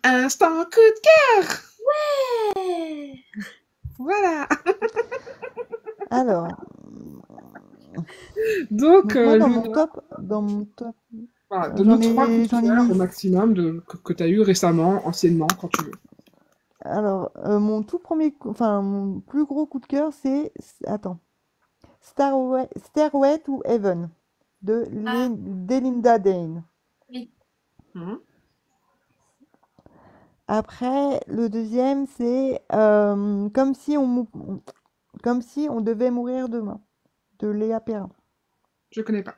B: attends.
A: instant coup de cœur.
C: Ouais.
A: Voilà.
B: Alors,
A: Donc,
B: donc moi, dans
A: Luna,
B: mon top,
A: voilà, donne-nous
B: j'en
A: 3 coups de
B: ai
A: cœur au
B: mis.
A: maximum que tu as eu récemment, anciennement, quand tu veux.
B: Alors, mon tout premier, enfin, mon plus gros coup de cœur, attends, Stairway to Heaven de
C: Ah,
B: Delinda Dane.
C: oui.
A: Hein.
B: Après, le deuxième, c'est comme si on devait mourir demain, de Léa Perrin.
A: Je connais pas.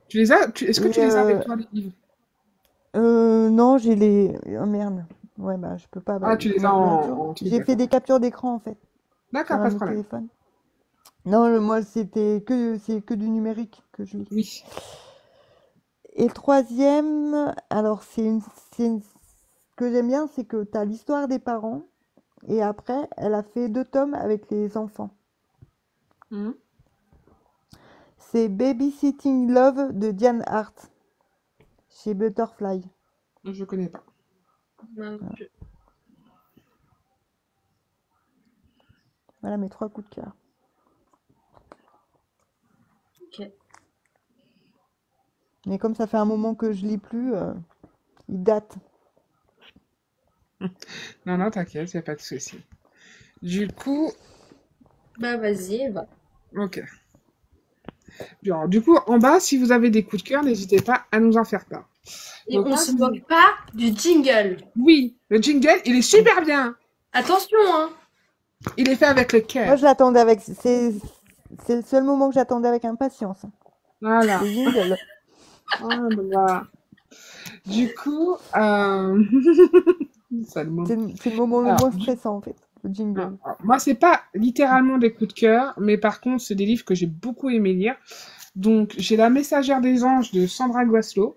A: Tu les as, est-ce que
B: Et
A: tu les as avec toi, les livres?
B: non, j'ai les. Oh merde. Ouais, bah, je peux pas
A: Ah, tu les as
B: mettre couverture.
A: en truc,
B: J'ai fait
A: d'accord.
B: des captures d'écran en fait sur
A: D'accord, pas
B: un
A: de
B: autre
A: problème.
B: téléphone. Non, moi, c'est que du numérique que je lis.
A: Oui.
B: Et le troisième, alors ce que j'aime bien, c'est que tu as l'histoire des parents et après, elle a fait 2 tomes avec les enfants.
A: Hein.
B: C'est Babysitting Love de Diane Hart chez Butterfly.
A: Je connais pas.
C: Non plus.
B: Voilà mes 3 coups de cœur.
C: Ok.
B: Mais comme ça fait un moment que je lis plus, ils datent.
A: Non, non, t'inquiète, y a pas de souci. Du coup,
C: Bah, vas-y, va.
A: ok. Alors, du coup, en bas, si vous avez des coups de cœur, n'hésitez pas à nous en faire part.
C: Et
A: Donc
C: on
A: là,
C: se moque pas du jingle.
A: oui, le jingle, il est super bien.
C: Attention, hein.
A: Il est fait avec le
B: Moi,
A: cœur.
B: je l'attendais avec. C'est le seul moment que j'attendais avec impatience.
A: Voilà.
B: Le jingle.
A: Ah, voilà. Du coup, ça le moment.
B: C'est le moment le
A: Alors,
B: moins stressant en fait. Le jingle.
A: moi, c'est pas littéralement des coups de cœur, mais par contre, c'est des livres que j'ai beaucoup aimé lire. Donc, j'ai La Messagère des Anges de Sandra Guaslo,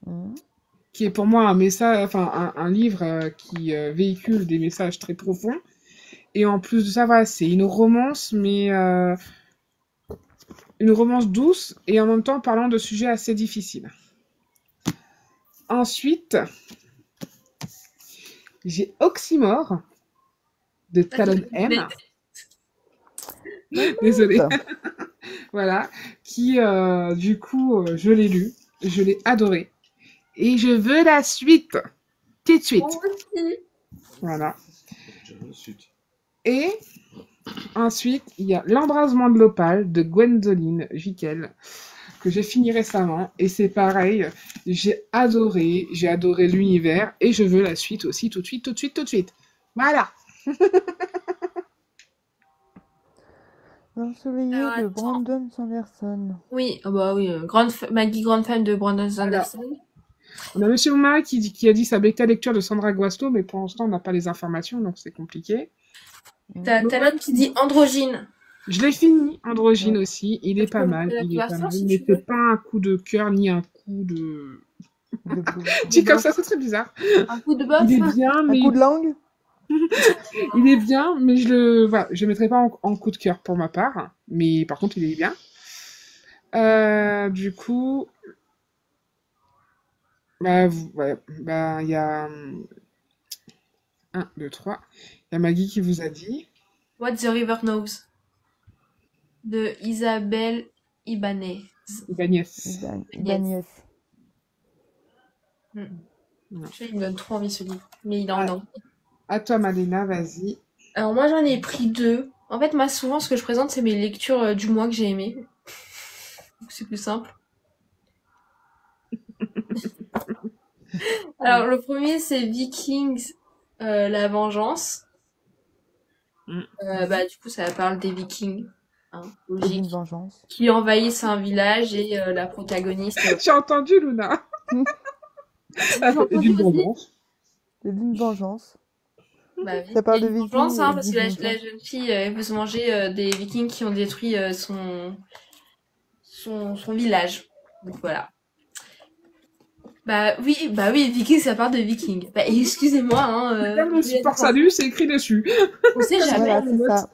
B: Mhm.
A: qui est pour moi un message, enfin, un livre qui véhicule des messages très profonds. Et en plus de ça, voilà, c'est une romance, mais une romance douce et en même temps parlant de sujets assez difficiles. Ensuite, j'ai Oxymore de Talon M. Désolée. Voilà. Qui, du coup, je l'ai lu. Je l'ai adoré. Et je veux la suite. Tout de suite.
C: Moi aussi.
A: Voilà.
D: J'ai la suite.
A: Et ensuite, il y a L'embrasement de l'opale de Gwendoline Jiquel, que j'ai fini récemment. Et c'est pareil, j'ai adoré l'univers et je veux la suite aussi tout de suite, tout de suite, tout de suite. Voilà.
B: L'ensoleillé
C: Alors,
B: de
C: attends.
B: Brandon Sanderson.
C: Oui, ah bah oui, Maggie, grande fan de Brandon Sanderson.
A: On a Monsieur Oumar qui a dit sa bêta lecture de Sandra Guaslo, mais pour l'instant, on n'a pas les informations, donc c'est compliqué.
C: T'as l'autre qui dit androgyne.
A: Je l'ai fini, Androgyne
B: Ouais.
A: aussi. Il est
C: Je
A: pas
C: peux
A: mal,
C: vous
A: il est
C: la
A: pas mal.
C: si
A: Mais
C: tu
A: c'est
C: veux.
A: pas un coup de cœur ni un coup de...
B: De bouffe.
A: Dit comme ça, c'est très bizarre.
C: Un coup de bof.
A: Il est bien,
B: Un
A: mais
B: coup de langue.
A: il est bien, mais voilà, je le mettrai pas en coup de cœur pour ma part. Mais par contre, il est bien. Du coup, bah, ouais, bah, il y a 1, 2, 3. Il y a Maggie qui vous a dit.
C: What the River Knows de Isabelle Ibanez.
A: Ibanez.
B: Ibanez.
C: Hmm.
A: Non.
C: Je sais, il me donne trop envie ce livre, mais il est en
A: Ah.
C: anglais.
A: À toi, Malena, vas-y.
C: Alors moi j'en ai pris 2. En fait moi souvent ce que je présente c'est mes lectures du mois que j'ai aimées. Donc, c'est plus simple. Alors le premier c'est Vikings, la vengeance.
A: Mhm.
C: Du coup, ça parle des Vikings, hein,
B: Et d'une
C: logique,
B: vengeance.
C: qui envahissent un village et la protagoniste.
A: J'ai entendu, Luna.
C: T'as
A: Et
C: entendu
A: d'une
C: aussi?
A: vengeance.
B: Et d'une vengeance.
C: Bah oui.
B: Ça
C: Il y
B: parle
C: a
B: de
C: une vengeance,
B: Vikings
C: hein,
B: et
C: parce que
B: d'une
C: la
B: vengeance.
C: jeune fille, elle veut se venger des Vikings qui ont détruit son village. Donc voilà. Bah oui, Viking, ça part de Viking. Bah excusez-moi, hein,
A: C'est comme le
C: je vais
A: support
C: être un-
A: salut, c'est écrit dessus.
C: on sait jamais.
B: Voilà,
A: Je
B: c'est
A: note.
B: ça.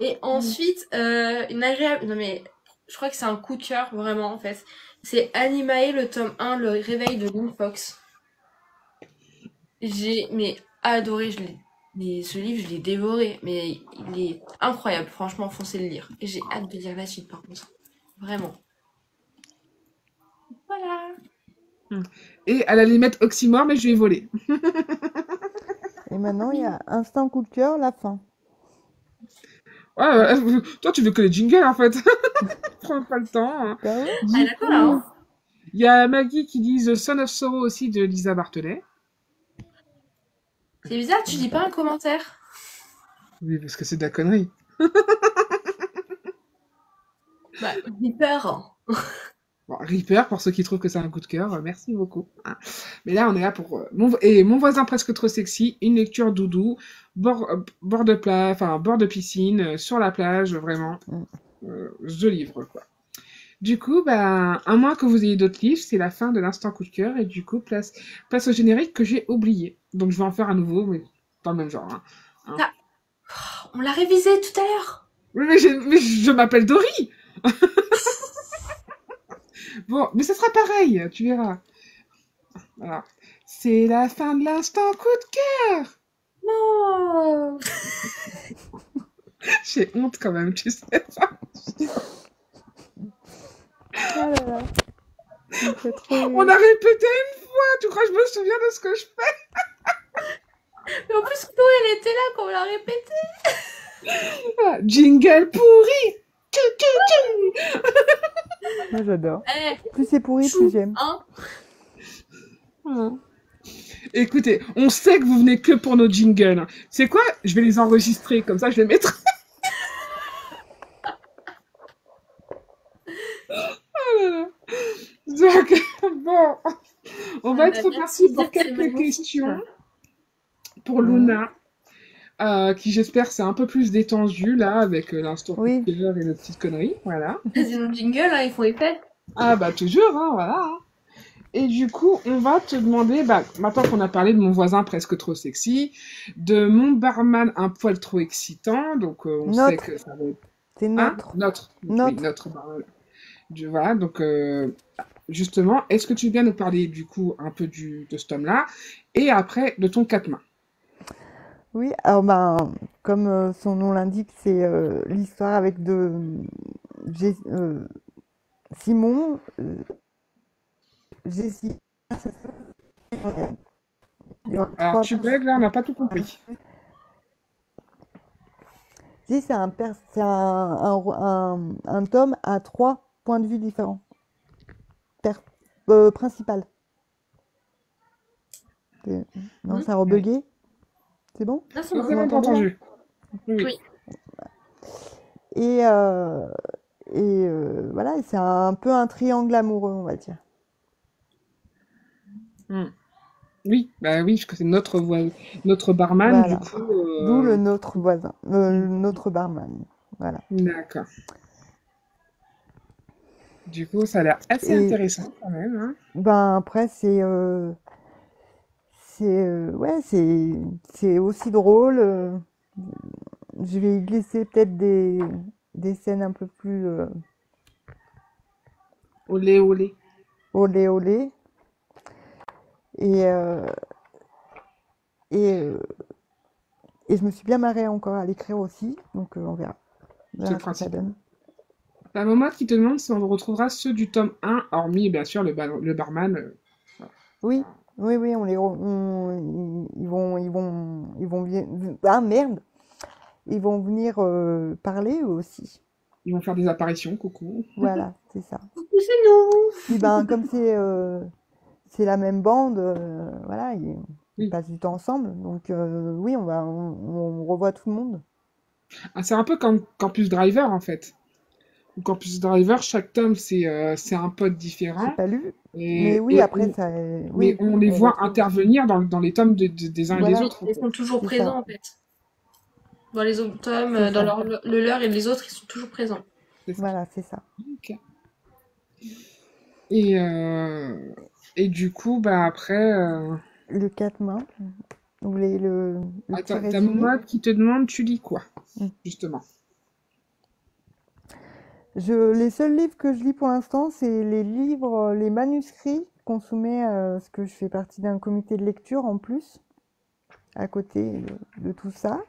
C: Et ensuite, une agréable. Non mais, je crois que c'est un coup de cœur, vraiment, en fait. C'est Animae, le tome 1, le réveil de Lynn Fox. J'ai adoré, mais ce livre, je l'ai dévoré. Mais il est incroyable, franchement, foncez le lire. Et j'ai hâte de lire la suite, par contre. Vraiment. Voilà.
A: Et elle allait mettre oxymore, mais je lui ai volé.
B: Et maintenant, il y a instant coup de cœur, la fin.
A: Ouais, toi, tu veux que les jingles, en fait. Prends pas le temps. Hein.
B: Bah ouais.
C: Ah
A: Du
C: d'accord, là,
A: coup,
C: hein.
A: il y a Maggie qui dit The Son of Sorrow aussi de Lisa Bartholet.
C: C'est bizarre,
B: Je
C: tu
B: connais
C: dis pas
B: pas.
C: un commentaire.
A: Oui, parce que c'est de la connerie.
C: Bah, j'ai peur.
A: Bon, Reaper, pour ceux qui trouvent que c'est un coup de cœur, merci beaucoup. Hein. Mais là, on est là pour mon voisin presque trop sexy, une lecture doudou, bord de plage, enfin bord de piscine, sur la plage, vraiment,
B: Mm.
A: je livre quoi. Du coup, bah, à moins que vous ayez d'autres livres, c'est la fin de l'instant coup de cœur et du coup, place au générique que j'ai oublié. Donc je vais en faire un nouveau, mais dans le même genre. Hein. Hein.
C: Ah, on l'a révisé tout à l'heure.
A: Oui, mais je m'appelle Dory. Bon, mais ça sera pareil, tu verras. Voilà. C'est la fin de l'instant coup de cœur.
C: Non.
A: J'ai honte quand même, tu sais.
B: Ah là là. Ça me fait trop
A: On
B: rire.
A: a répété une fois, tu crois que je me souviens de ce que je fais?
C: Mais en plus, Chloé, elle était là quand on l'a répété.
A: Ah, jingle pourri. Tchou, tchou, tchou.
B: Moi, j'adore.
C: Eh,
B: Plus c'est pourri, plus
C: chou,
B: j'aime.
C: hein.
A: Ah. Écoutez, on sait que vous venez que pour nos jingles. C'est quoi? Je vais les enregistrer, comme ça je les mettrai. Donc, bon, on va être
C: Merci
A: reparti
C: de
A: pour
C: dire que c'est
A: quelques
C: magnifique.
A: questions pour
B: Mhm.
A: Luna, qui j'espère c'est un peu plus détendu là, avec l'instant coup
B: Oui.
A: de cœur et nos petites conneries, voilà.
C: C'est nos jingles, hein, ils font effet.
A: Ah bah toujours, hein, voilà. Hein. Et du coup, on va te demander, bah, maintenant qu'on a parlé de mon voisin presque trop sexy, de mon barman un poil trop excitant, donc on sait
B: Notre.
A: que ça va être...
B: C'est
A: Hein?
B: notre.
A: Oui,
B: Notre.
A: notre barman. Voilà, donc justement, est-ce que tu veux bien nous parler du coup un peu de ce tome-là, et après de ton quatre mains?
B: Oui, alors ben, comme son nom l'indique, c'est l'histoire avec Simon, Jessie. Il y aura
A: Alors
B: trois
A: tu
B: personnages.
A: bugs là, on n'a pas tout compris.
B: Si, c'est un tome à 3 points de vue différents. Principal. Non, ça a
A: Oui.
B: rebugué. C'est bon?
C: Non, c'est
A: Non,
C: bon.
A: c'est
B: Vous
A: bon, t'as
B: m'entendez là?
A: entendu. Oui.
C: Oui.
B: Et, voilà, et c'est un peu un triangle amoureux, on va dire.
A: Hmm. Oui, bah oui, parce que c'est notre barman, du
B: Voilà.
A: coup.
B: D'où le notre voisin, notre barman. Voilà.
A: D'accord. Du coup, ça a l'air assez
B: Et
A: intéressant quand même. Hein.
B: ben après, ouais, c'est aussi drôle. Je vais y glisser peut-être des scènes un peu plus
A: Olé, olé.
B: olé olé. Et, euh, et, euh, et je me suis bien marrée encore à l'écrire aussi. Donc on verra. On
A: C'est le
B: verra ce que ça
A: principal.
B: donne.
A: La maman qui te demande si on retrouvera ceux du tome 1, hormis bien sûr le barman. Voilà.
B: Oui, oui, oui, ils vont ah merde, ils vont venir parler eux aussi.
A: Ils vont faire des apparitions, coucou.
B: Voilà, c'est ça.
C: Coucou, c'est nous.
B: Puis ben comme c'est la même bande, voilà, on passe du temps ensemble. Donc oui, on revoit tout le monde.
A: Ah, c'est un peu comme Campus Driver, en fait. Ou Campus Driver, chaque tome, c'est un pote
B: J'ai
A: différent.
B: pas lu, mais
A: Et,
B: oui,
A: et
B: après
A: on,
B: ça,
A: mais
B: oui,
A: on les
B: on
A: voit
B: retrouve.
A: intervenir dans les tomes des uns et des
B: Voilà,
C: Oui,
A: autres, en
C: ils sont
A: fait.
C: toujours
B: c'est ça,
C: présents en fait. Dans les autres tomes,
B: c'est
C: dans
B: ça.
C: le leur et les autres, ils sont toujours présents.
A: C'est ça.
B: Voilà, c'est ça.
A: Ok. Et, euh, et du coup, bah après,
B: Le 4 mains, vous voulez le petit
A: attends, t'as mon
B: résumé?
A: mode qui te demande, tu lis quoi,
B: Hmm.
A: justement?
B: Les seuls livres que je lis pour l'instant, c'est les livres, les manuscrits qu'on soumet, parce que je fais partie d'un comité de lecture en plus, à côté de tout ça.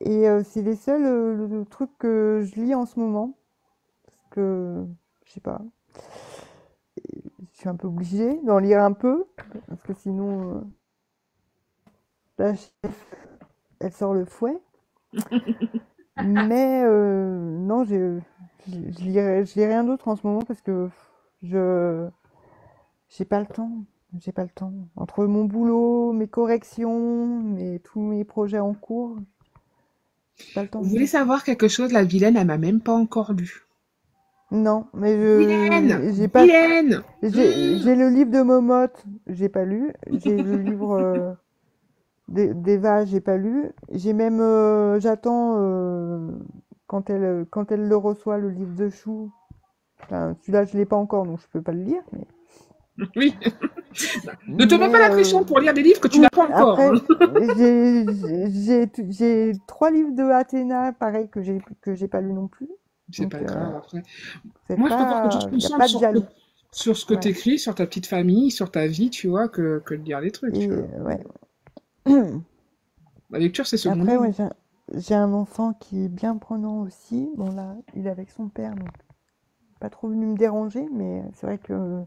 B: Et c'est les seuls le trucs que je lis en ce moment, parce que, je sais pas, je suis un peu obligée d'en lire un peu, parce que sinon, la chef, elle sort le fouet. Mais non, je lis rien d'autre en ce moment parce que je j'ai pas le temps. J'ai pas le temps. Entre mon boulot, mes corrections, tous mes projets en cours, j'ai pas le temps
A: Vous
B: de
A: voulez
B: lire.
A: savoir quelque chose? La vilaine, elle m'a même pas encore lu.
B: Non, mais
A: Vilaine!
B: j'ai pas
A: Vilaine!
B: j'ai le livre de Momotte, j'ai pas lu. J'ai le livre d'Eva, j'ai pas lu. J'ai même j'attends quand elle le reçoit le livre de Chou. Enfin, celui-là, je l'ai pas encore, donc je peux pas le lire.
A: Oui. Ne te mets pas
B: Mais
A: la pression pour lire des livres que tu n'as pas encore, hein.
B: après, j'ai 3 livres de Athéna, pareil, que j'ai pas lu non plus.
A: C'est
B: Donc,
A: pas grave, après.
B: c'est
A: Moi, je préfère que tu te
B: pas, il n'y a
A: concentres
B: pas de jaloux.
A: sur ce que
B: Voilà.
A: t'écris, sur ta petite famille, sur ta vie, tu vois, que de lire des trucs, tu
B: Et
A: vois.
B: ouais.
A: La lecture, c'est
B: Après,
A: secondaire.
B: ouais, j'ai un enfant qui est bien prenant aussi. Bon, là, il est avec son père, donc pas trop venu me déranger, mais c'est vrai que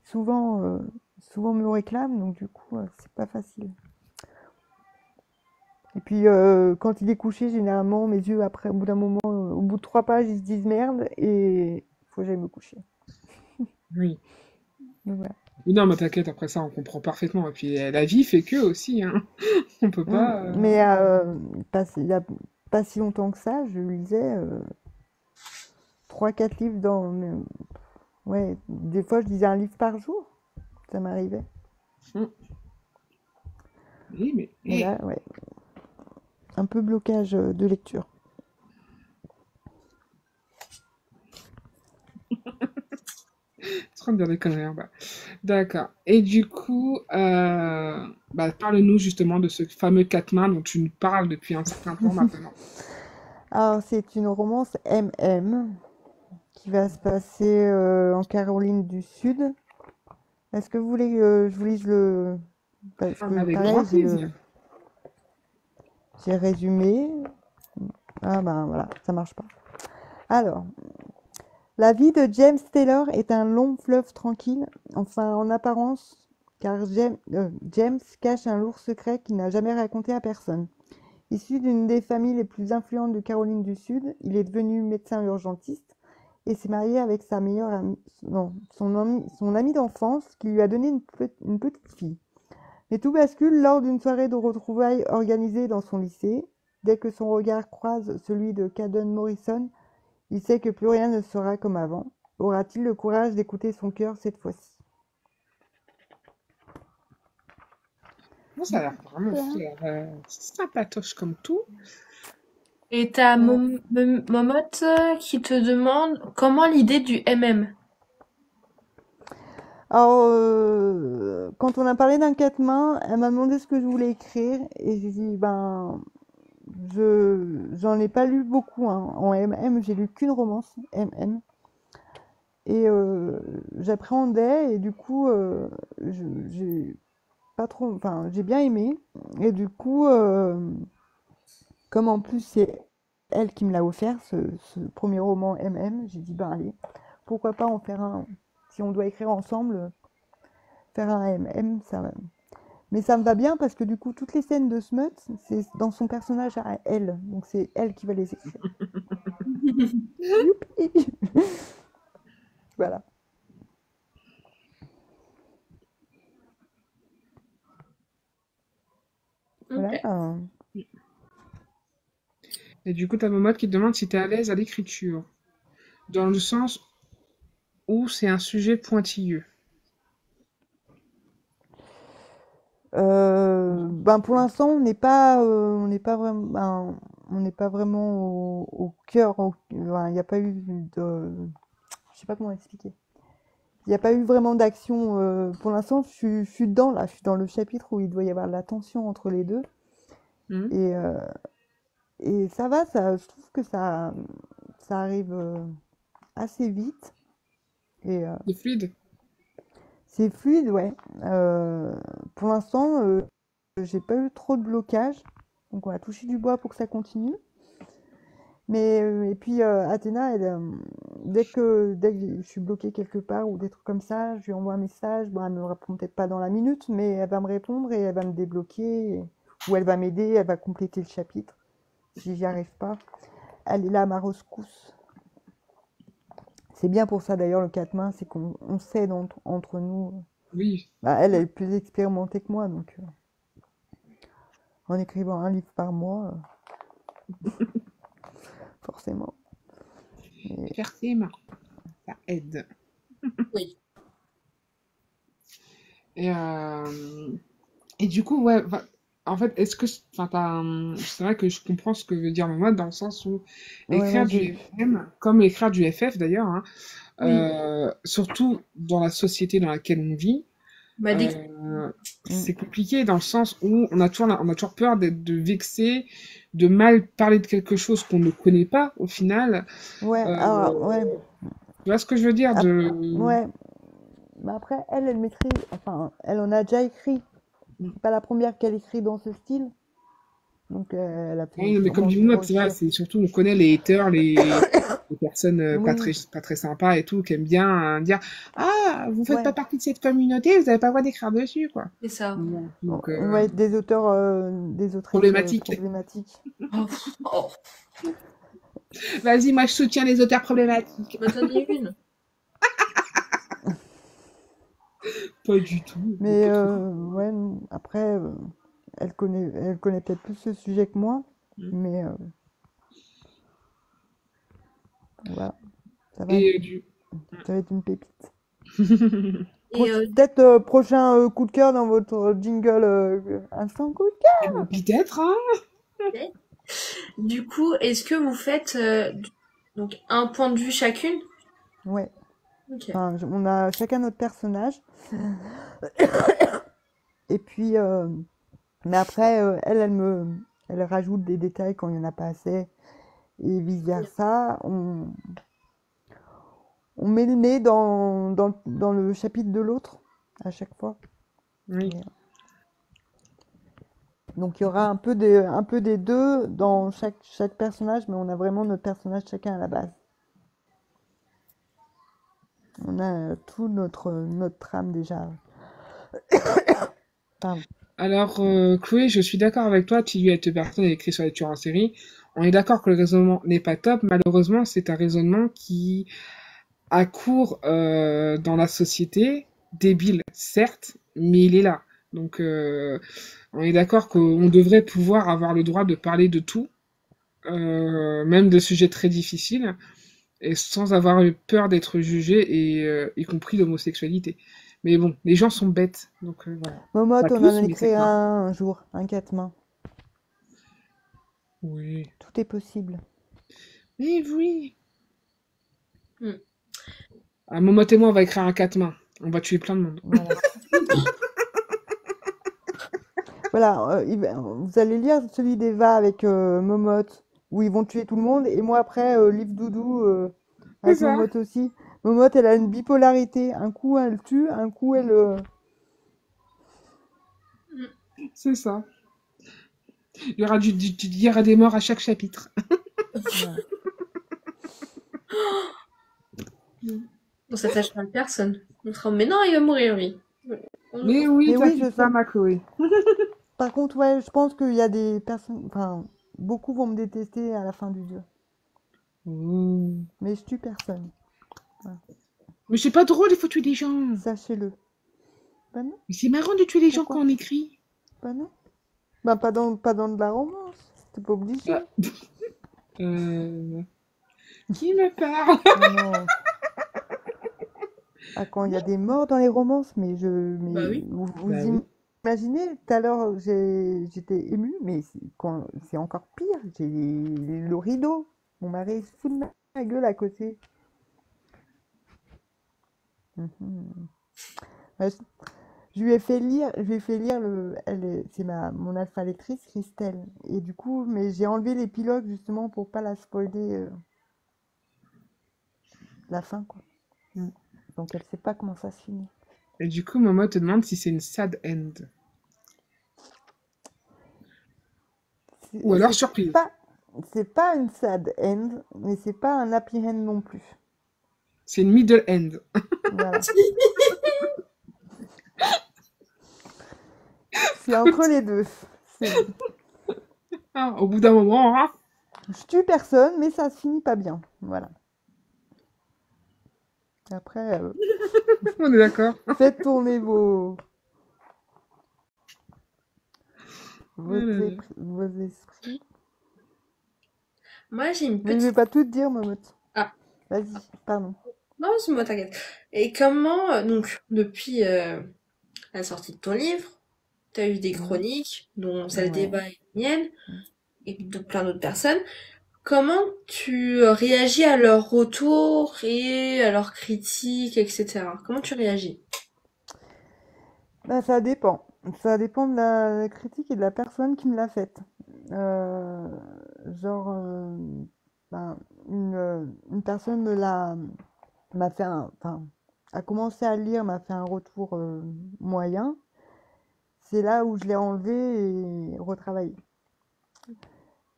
B: souvent, souvent me réclame, donc du coup, c'est pas facile. Et puis, quand il est couché, généralement, mes yeux, après, au bout d'un moment, au bout de 3 pages, ils se disent merde et il faut que j'aille me coucher.
A: Oui.
B: Donc, voilà.
A: Oui, non, mais t'inquiète, après ça, on comprend parfaitement. Et puis, la vie fait que aussi, hein. On peut pas.
B: Mais il y a pas si longtemps que ça, je lisais 3-4 livres ouais, des fois, je lisais un livre par jour. Ça m'arrivait.
A: Oui, mais.
B: Mais là, ouais, un peu blocage de lecture.
A: C'est trop de dire des conneries en bas. D'accord. Et du coup, bah, parle-nous justement de ce fameux quatre mains dont tu nous parles depuis un certain temps maintenant.
B: Alors, c'est une romance MM qui va se passer en Caroline du Sud. Est-ce que vous voulez que je vous lise le... Parce
A: Ah,
B: que
A: avec grand
B: pareil,
A: plaisir.
B: j'ai résumé. Ah ben voilà, ça marche pas. Alors, la vie de James Taylor est un long fleuve tranquille, enfin en apparence, car James cache un lourd secret qu'il n'a jamais raconté à personne. Issu d'une des familles les plus influentes de Caroline du Sud, il est devenu médecin urgentiste et s'est marié avec sa meilleure amie, non, son amie d'enfance qui lui a donné une petite fille. Mais tout bascule lors d'une soirée de retrouvailles organisée dans son lycée. Dès que son regard croise celui de Caden Morrison, il sait que plus rien ne sera comme avant. Aura-t-il le courage d'écouter son cœur cette fois-ci?
A: Bon, ça a l'air vraiment
B: Voilà.
A: sympatoche comme tout.
C: Et t'as
B: Ouais.
C: Momotte qui te demande comment l'idée du MM.
B: Alors, quand on a parlé d'un quatre mains, elle m'a demandé ce que je voulais écrire et j'ai dit, ben, j'en ai pas lu beaucoup hein. En MM, j'ai lu qu'une romance, MM. Et j'appréhendais et du coup, j'ai pas trop, enfin, j'ai bien aimé. Et du coup, comme en plus c'est elle qui me l'a offert, ce premier roman MM, j'ai dit, ben allez, pourquoi pas en faire un, si on doit écrire ensemble, faire un MM, ça. Mais ça me va bien parce que du coup, toutes les scènes de Smut, c'est dans son personnage à elle. Donc c'est elle qui va les écrire. Youpi. Voilà. voilà.
A: Et du coup, ta maman qui te demande si tu es à l'aise à l'écriture. Dans le sens où c'est un sujet pointilleux.
B: Ben pour l'instant, on n'est pas vraiment au cœur. Il n'y a pas eu de, je sais pas comment expliquer. Il n'y a pas eu vraiment d'action. Pour l'instant, je suis dedans là. Je suis dans le chapitre où il doit y avoir de la tension entre les deux.
A: Mhm.
B: Et ça va. Je trouve que ça arrive assez vite. Et
A: C'est fluide.
B: c'est fluide, ouais. Pour l'instant, j'ai pas eu trop de blocage. Donc on va toucher du bois pour que ça continue. Mais et puis Athéna, dès que je suis bloquée quelque part ou des trucs comme ça, je lui envoie un message. Bon, elle me répond peut-être pas dans la minute, mais elle va me répondre et elle va me débloquer. Ou elle va m'aider, elle va compléter le chapitre si j'y arrive pas. Elle est là à ma rescousse. C'est bien pour ça d'ailleurs le quatre mains, c'est qu'on s'aide entre nous.
A: Oui.
B: Bah, elle est plus expérimentée que moi, donc en écrivant un livre par mois, forcément. Mais
A: Forcément. Ça aide.
C: Oui.
A: Et, du coup, ouais, en fait, est-ce que, c'est vrai que je comprends ce que veut dire Maman dans le sens où
B: ouais,
A: écrire
B: moi
A: du
B: j'ai.
A: FM, comme écrire du FF d'ailleurs, hein,
C: Oui.
A: surtout dans la société dans laquelle on vit,
C: Bah, dès que...
A: c'est compliqué dans le sens où on a toujours peur de vexer, de mal parler de quelque chose qu'on ne connaît pas au final.
B: Ouais,
A: Euh,
B: alors, ouais.
A: Tu vois ce que je veux dire
B: Ouais. Mais après, elle maîtrise. Enfin, elle en a déjà écrit. C'est pas la première qu'elle écrit dans ce style. Donc, elle a fait
A: Oui, mais comme
B: sûrement
A: dit
B: ses
A: Mounot, tu vois,
B: recherches.
A: c'est surtout, on connaît les haters, les personnes
B: Oui,
A: pas très sympas et tout, qui aiment bien dire ah, vous faites
B: ouais.
A: pas partie de cette communauté, vous n'avez pas le droit d'écrire dessus, quoi.
C: C'est ça.
A: Bon, donc,
B: On va être des auteurs, des autrices
A: problématique.
B: problématiques.
C: Oh, oh.
A: Vas-y, moi je soutiens les auteurs problématiques.
C: Bah, t'en es une.
A: Pas du tout.
B: Mais ouais, après, elle connaît peut-être plus ce sujet que moi. Mais voilà, ça va,
A: Et du.
B: ça va être une pépite.
C: Et
B: Peut-être prochain coup de cœur dans votre jingle instant coup de cœur.
A: Peut-être, hein.
C: du coup, est-ce que vous faites donc un point de vue chacune?
B: Ouais.
C: Ok.
B: Enfin, on a chacun notre personnage. Et puis, mais après, elle rajoute des détails quand il n'y en a pas assez. Et vice versa. On met le nez dans le chapitre de l'autre à chaque fois.
A: Oui.
B: Et, donc il y aura un peu des deux dans chaque personnage, mais on a vraiment notre personnage chacun à la base. On a tout notre trame déjà. Pardon.
A: Alors, Chloé, je suis d'accord avec toi, tu es personne écrit sur les tueurs en série. On est d'accord que le raisonnement n'est pas top. Malheureusement, c'est un raisonnement qui accourt dans la société, débile, certes, mais il est là. Donc, on est d'accord qu'on devrait pouvoir avoir le droit de parler de tout, même de sujets très difficiles, et sans avoir eu peur d'être jugé, et y compris l'homosexualité. Mais bon, les gens sont bêtes, donc voilà.
B: Momotte,
A: Pas
B: on en
A: tous,
B: a
A: mais
B: créé
A: certains.
B: un jour, un quatre mains.
A: Oui.
B: Tout est possible.
A: Mais oui.
C: Hmm.
A: À Momote et moi, on va écrire un quatre mains. On va tuer plein de monde.
B: Voilà. Voilà, vous allez lire celui d'Eva avec Momotte, où ils vont tuer tout le monde, et moi après, livre doudou
A: C'est
B: avec
A: ça.
B: Momotte aussi. Momotte, elle a une bipolarité. Un coup, elle tue, un coup, elle...
A: C'est ça. Il y aura des morts à chaque chapitre.
B: Voilà.
C: On s'attachera à personne. On sera, mais non, il va mourir lui.
A: Mais oui,
B: Mais oui, je
A: t'inquiète pas,
B: sais.
A: ma Chloé.
B: Par contre, ouais, je pense qu'il y a des personnes... Enfin, beaucoup vont me détester à la fin du jeu.
A: Mmh.
B: Mais je tue personne. Voilà.
A: Mais c'est pas drôle, il faut tuer des gens.
B: Sachez-le. Bah non,
A: Mais c'est marrant de tuer les gens
B: pourquoi?
A: quand on écrit.
B: Bah non. Bah, pas dans de la romance. T'es pas obligé.
A: Ah, euh, qui me parle?
B: Oh non. Ah, quand il y a des morts dans les romances,
C: Bah
B: mais
C: oui.
A: Bah
B: vous
A: oui.
B: imaginez, tout à l'heure, j'étais émue, mais c'est encore pire. J'ai le rideau. Mon mari se fout de ma gueule à côté. Mhm. Ouais, je lui ai fait lire, c'est mon alpha lectrice, Christelle. Et du coup, mais j'ai enlevé l'épilogue justement pour pas la spoiler la fin, quoi.
A: Mm.
B: Donc elle sait pas comment ça se finit.
A: Et du coup, maman te demande si c'est une sad end. Ou alors
B: C'est
A: surprise.
B: pas, c'est pas une sad end, mais c'est pas un happy end non plus.
A: C'est une middle end.
B: Voilà. C'est entre les deux. C'est,
A: Ah, au bout d'un moment, hein,
B: je tue personne, mais ça se finit pas bien. Voilà. Après,
A: on est d'accord.
B: faites tourner
A: Ah là là.
B: vos esprits.
C: Moi, j'ai une
B: Mais je vais
C: petite...
B: pas tout te dire, Momotte.
C: Ah,
B: Vas-y, pardon.
C: non, c'est moi, t'inquiète. Et comment, donc, depuis la sortie de ton livre, t'as eu des
B: Mhm.
C: chroniques, dont celle
B: Ouais.
C: d'Eva et mienne, et de plein d'autres personnes. Comment tu réagis à leurs retours et à leurs critiques, etc. Comment tu réagis?
B: Bah, ça dépend. Ça dépend de la critique et de la personne qui me l'a faite. Euh, genre, ben, une personne m'a fait enfin, a commencé à lire, m'a fait un retour moyen. C'est là où je l'ai enlevé et retravaillé.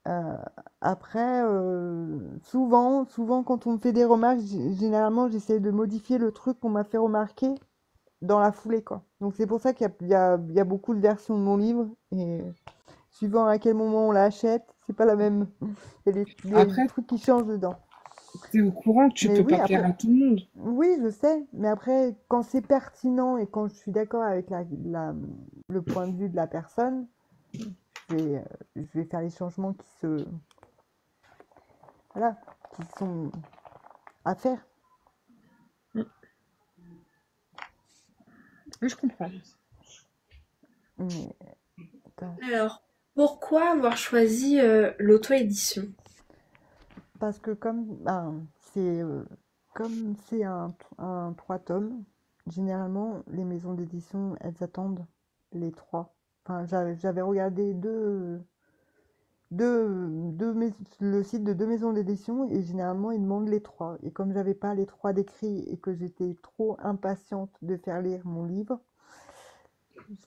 B: Euh, après, souvent, quand on me fait des remarques, généralement, j'essaie de modifier le truc qu'on m'a fait remarquer dans la foulée, quoi. Donc c'est pour ça qu'il y a beaucoup de versions de mon livre et suivant à quel moment on l'achète, c'est pas la même. Il y a des
A: Après,
B: trucs qui changent dedans.
A: t'es au courant que tu
B: Mais
A: peux
B: oui,
A: pas plaire
B: après,
A: à tout le monde.
B: oui, je sais. Mais après, quand c'est pertinent et quand je suis d'accord avec le point de vue de la personne, je vais faire les changements voilà, qui sont à faire.
A: Mm. Oui, je comprends.
B: Mais attends,
C: Alors, pourquoi avoir choisi l'auto-édition?
B: parce que comme c'est un 3 tomes, généralement les maisons d'édition elles attendent les trois. Enfin, j'avais regardé le site de deux maisons d'édition et généralement ils demandent les trois. Et comme j'avais pas les trois d'écrit et que j'étais trop impatiente de faire lire mon livre,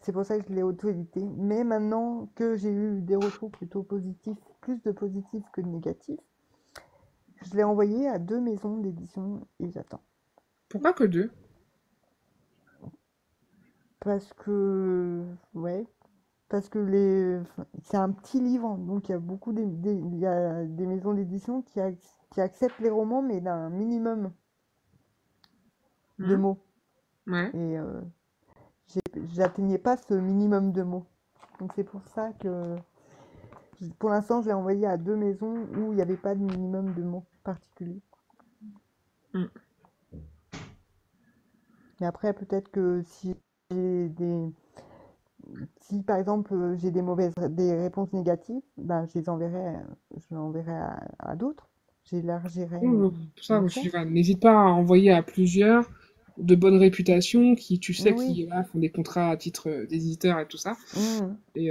B: c'est pour ça que je l'ai auto-édité. Mais maintenant que j'ai eu des retours plutôt positifs, plus de positifs que de négatifs, je l'ai envoyé à deux maisons d'édition et j'attends.
A: Pourquoi que deux?
B: Parce que, ouais, parce que c'est un petit livre, donc il y a il y a des maisons d'édition qui acceptent les romans, mais d'un minimum de
A: Hein.
B: mots.
A: Ouais.
B: Et j'atteignais pas ce minimum de mots. Donc c'est pour ça que, pour l'instant, je l'ai envoyé à deux maisons où il n'y avait pas de minimum de mots particulier.
A: Mm.
B: Mais après, peut-être que j'ai si par exemple j'ai des réponses négatives, ben je l'enverrai à d'autres. J'élargirai
A: Oui, oui, pour ça,
B: mon
A: moi, je suis
B: cercle.
A: fan. N'hésite pas à envoyer à plusieurs de bonne réputation qui, tu sais,
B: Oui,
A: qui voilà, font des contrats à titre d'éditeur et tout ça.
B: mhm.
A: Et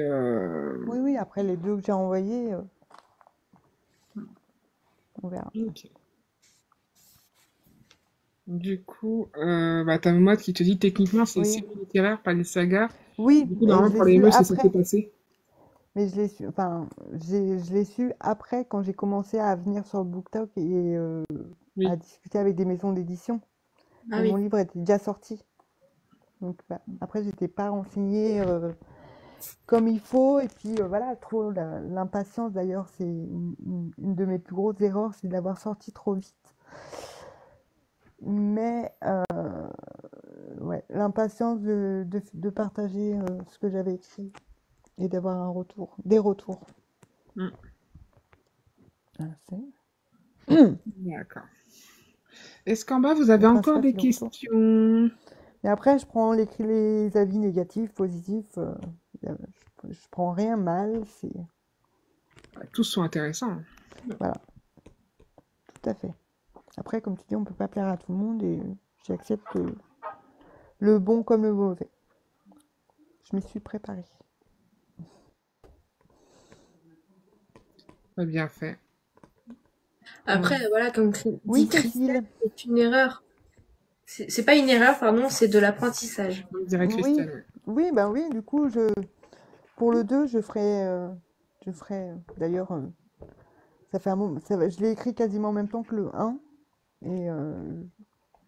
B: Oui, oui. Après les deux que j'ai envoyés, on verra.
A: ok. Du coup, bah, t'as Maman qui te dit techniquement c'est une
B: Oui,
A: série littéraire, pas une saga.
B: oui,
A: Du coup,
B: mais
A: normalement,
B: je l'ai
A: pour les
B: su
A: émotions, c'est censé
B: après.
A: passer.
B: Mais je l'ai su, enfin, je l'ai su après quand j'ai commencé à venir sur le BookTok et à
A: Oui.
B: discuter avec des maisons d'édition.
C: Ah
B: Mais mon
C: oui.
B: livre était déjà sorti. Donc bah, après, j'étais pas renseignée comme il faut. Et puis voilà, trop l'impatience d'ailleurs, c'est une de mes plus grosses erreurs, c'est de l'avoir sorti trop vite. Mais ouais, l'impatience de partager ce que j'avais écrit et d'avoir un retour, des retours.
A: Mm.
B: Ah, c'est-
A: D'accord. Est-ce qu'en bas, vous avez
B: Le
A: encore
B: principal,
A: des
B: c'est le retour.
A: questions?
B: Et après, je prends les avis négatifs, positifs. Je prends rien mal. C'est
A: Tous sont intéressants.
B: voilà, tout à fait. Après, comme tu dis, on peut pas plaire à tout le monde et j'accepte le bon comme le mauvais. Je m'y suis préparée.
A: Pas bien fait.
C: Après, voilà, comme
B: Oui,
C: dit Christelle,
B: Cécile.
C: c'est une erreur. C'est pas une erreur, pardon, c'est de l'apprentissage.
A: On dirait
B: Oui,
A: Christelle.
B: oui, ben oui. Du coup, pour le 2, je ferai. D'ailleurs, ça fait un moment. Je l'ai écrit quasiment en même temps que le 1 et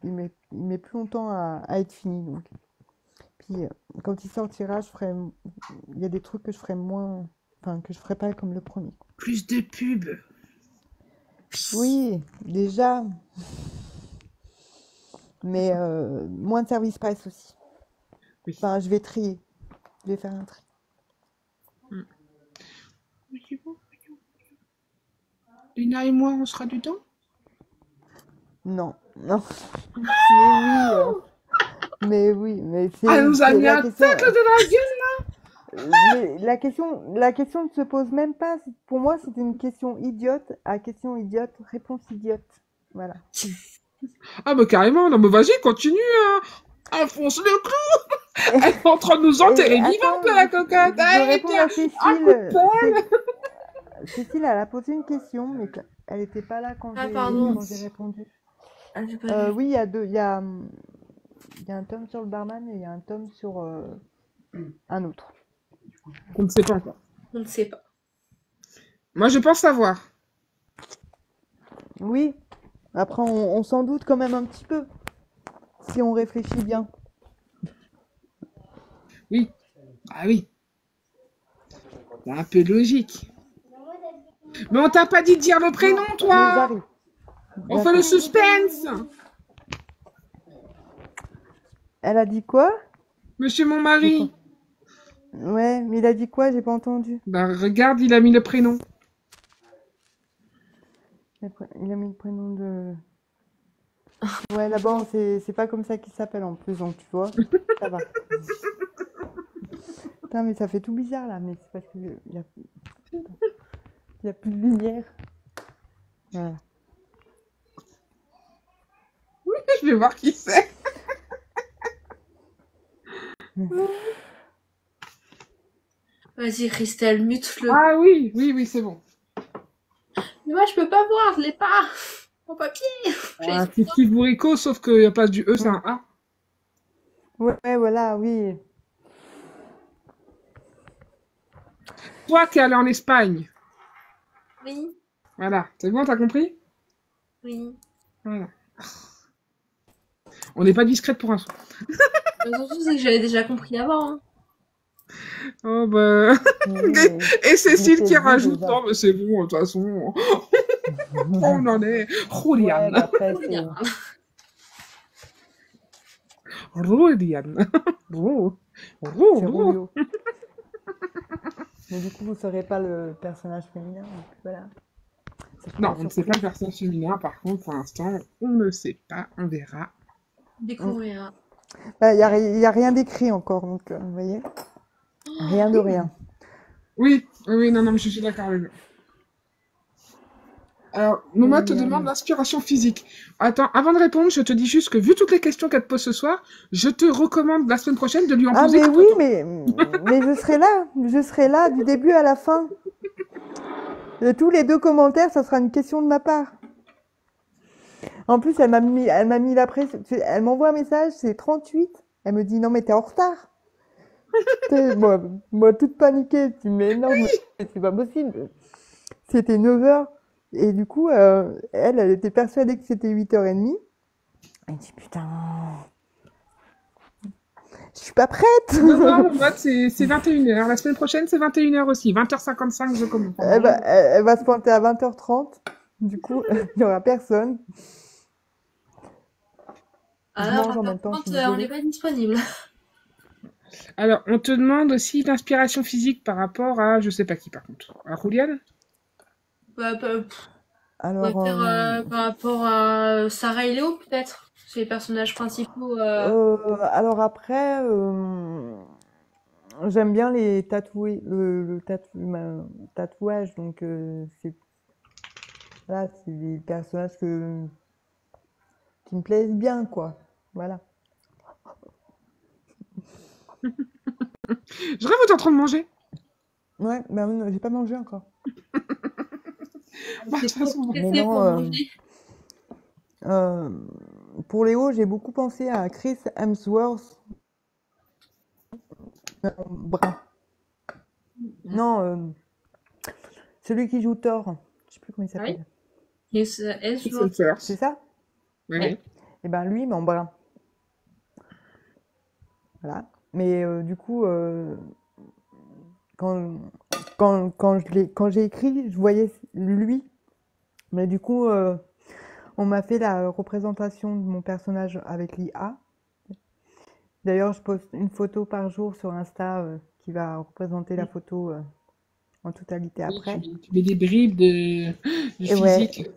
B: il met plus longtemps à être fini. Donc. Puis quand il sortira, il y a des trucs que je ferai moins, enfin que je ferai pas comme le premier.
A: Plus de pub.
B: Oui, déjà, mais moins de service presse aussi.
A: Oui.
B: Enfin, je vais trier, je vais faire un tri.
A: Lina et moi, on sera du temps?
B: Non, non. Mais oui, mais
A: Elle nous a
B: c'est
A: mis
B: la
A: un
B: question.
A: tacle de la gueule.
B: Mais la question ne se pose même pas. Pour moi, c'est une question idiote à question idiote, réponse idiote. Voilà.
A: Ah bah carrément, non mais vas-y, continue, hein. Enfonce le clou. Elle est en train de nous enterrer vivante, la cocotte.
B: Je
A: Allez,
B: réponds
A: tiens,
B: à
A: un coup
B: Cécile.
A: de pelle.
B: Cécile, elle a posé une question, mais elle n'était pas là quand
C: Ah, pardon.
B: j'ai répondu.
C: Ah, j'ai pas vu.
B: Oui, il y a deux. Il y a un tome sur le barman et il y a un tome sur un autre.
A: On ne sait pas encore.
C: On ne sait pas.
A: Moi, je pense savoir.
B: Oui. Après, on s'en doute quand même un petit peu, si on réfléchit bien.
A: Oui. Ah oui. C'est un peu logique. Mais on t'a pas dit de dire le prénom,
B: Oui,
A: toi.
B: j'arrive.
A: On fait le suspense.
B: Elle a dit quoi?
A: Monsieur mon mari.
B: Ouais, mais il a dit quoi? J'ai pas entendu.
A: Bah regarde, il a mis le prénom.
B: Il a mis le prénom de... Ouais, là-bas, c'est pas comme ça qu'il s'appelle en plus, donc tu vois, ça va. Putain, mais ça fait tout bizarre là, mais c'est parce qu'il y a plus de lumière. Voilà.
A: Oui, je vais voir qui c'est.
C: Vas-y, Christelle, mute-le.
A: Ah oui, oui, oui, c'est bon.
C: Mais moi, je peux pas voir, je l'ai pas. Mon papier.
A: Ah, c'est petit bourricot, sauf qu'il n'y a pas du E, c'est un A.
B: Ouais, voilà, oui.
A: Toi qui es allé en Espagne.
C: Oui,
A: Voilà, c'est bon, t'as compris?
C: oui.
A: Voilà. On n'est pas discrète pour un son.
C: Mais surtout, c'est que j'avais déjà compris avant. Hein.
A: Oh bah... Et Cécile qui rajoute,
B: déjà.
A: non mais c'est bon, de toute façon... On en est... Julian.
B: Ouais, bah après, c'est...
A: Julian.
B: C'est Rolio. Mais du coup, vous saurez pas le personnage féminin, donc voilà.
A: Non, on ne sait pas le personnage féminin, par contre, pour l'instant, on ne sait pas, on verra.
C: Découvrir.
B: Bah, y a rien d'écrit encore, donc vous voyez. Rien de rien.
A: Oui, oui, non, mais je suis d'accord avec vous. Alors, Momo te demande l'inspiration physique. Attends, avant de répondre, je te dis juste que vu toutes les questions qu'elle te pose ce soir, je te recommande la semaine prochaine de lui en poser.
B: Ah mais oui, mais je serai là du début à la fin. De tous les 2 commentaires, ça sera une question de ma part. En plus, elle m'a mis la pression. Elle m'envoie un message, c'est 38. Elle me dit non mais t'es en retard. moi toute paniquée, je dis mais non, c'est pas possible. C'était 9h. Et du coup, elle était persuadée que c'était 8h30. Elle dit putain, je suis pas prête.
A: Non, moi, c'est 21h. La semaine prochaine, c'est 21h aussi. 20h55, je commence.
B: Elle va se pointer à 20h30. Du coup, il n'y aura personne.
C: Ah
B: Je
C: là,
B: mange en même temps.
C: on n'est pas disponible.
A: Alors, on te demande aussi d'inspiration physique par rapport à, je sais pas qui par contre, à Julian?
C: Bah, on va
B: Alors,
C: faire par rapport à Sarah et Léo, peut-être. C'est les personnages principaux.
B: alors après, j'aime bien les tatoués, tatouage, donc c'est voilà, c'est des personnages qui me plaisent bien, quoi. Voilà.
A: Je rêve où t'es en train de manger.
B: Ouais, bah oui, j'ai pas mangé encore.
A: Bah, de toute
C: C'est trop
A: façon,
B: Mais
C: stressé pour
B: non,
C: manger.
B: euh, pour Léo, j'ai beaucoup pensé à Chris Hemsworth, brun. Non, celui qui joue Thor. Je sais plus comment il
C: Ah oui?
B: s'appelle.
C: Yes,
A: c'est
C: Ellsworth.
A: le first.
B: C'est ça?
A: Oui,
C: Ouais.
A: oui.
B: Et ben lui, mais en brun. Voilà. Mais du coup, quand, quand j'ai écrit, je voyais lui. Mais du coup, on m'a fait la représentation de mon personnage avec l'IA. D'ailleurs, je poste une photo par jour sur Insta qui va représenter la photo en totalité
A: Oui,
B: après.
A: tu mets des bribes de
B: Et ouais.
A: physique.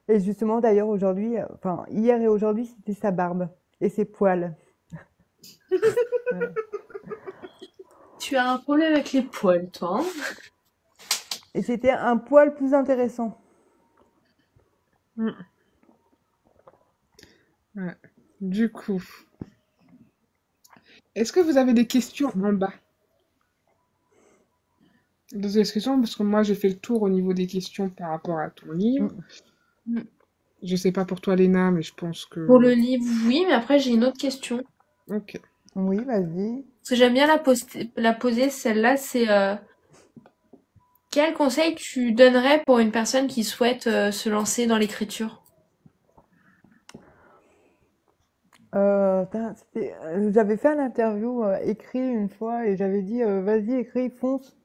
B: Et justement, d'ailleurs, aujourd'hui, enfin, hier et aujourd'hui, c'était sa barbe et ses poils. Voilà.
C: Tu as un problème avec les poils, toi, hein?
B: Et c'était un poil plus intéressant.
A: Mm. Ouais. Du coup, est-ce que vous avez des questions en bas? Des questions, parce que moi j'ai fait le tour au niveau des questions par rapport à ton livre.
B: Mm.
C: Mm.
A: Je sais pas pour toi, Léna, mais je pense
C: Pour le
A: que.
C: livre, oui, mais après, j'ai une autre question.
A: Ok.
B: Oui, vas-y.
C: Parce que j'aime bien la poser, celle-là, c'est quel conseil tu donnerais pour une personne qui souhaite se lancer dans l'écriture?
B: J'avais fait un interview écrit une fois et j'avais dit vas-y, écris, fonce.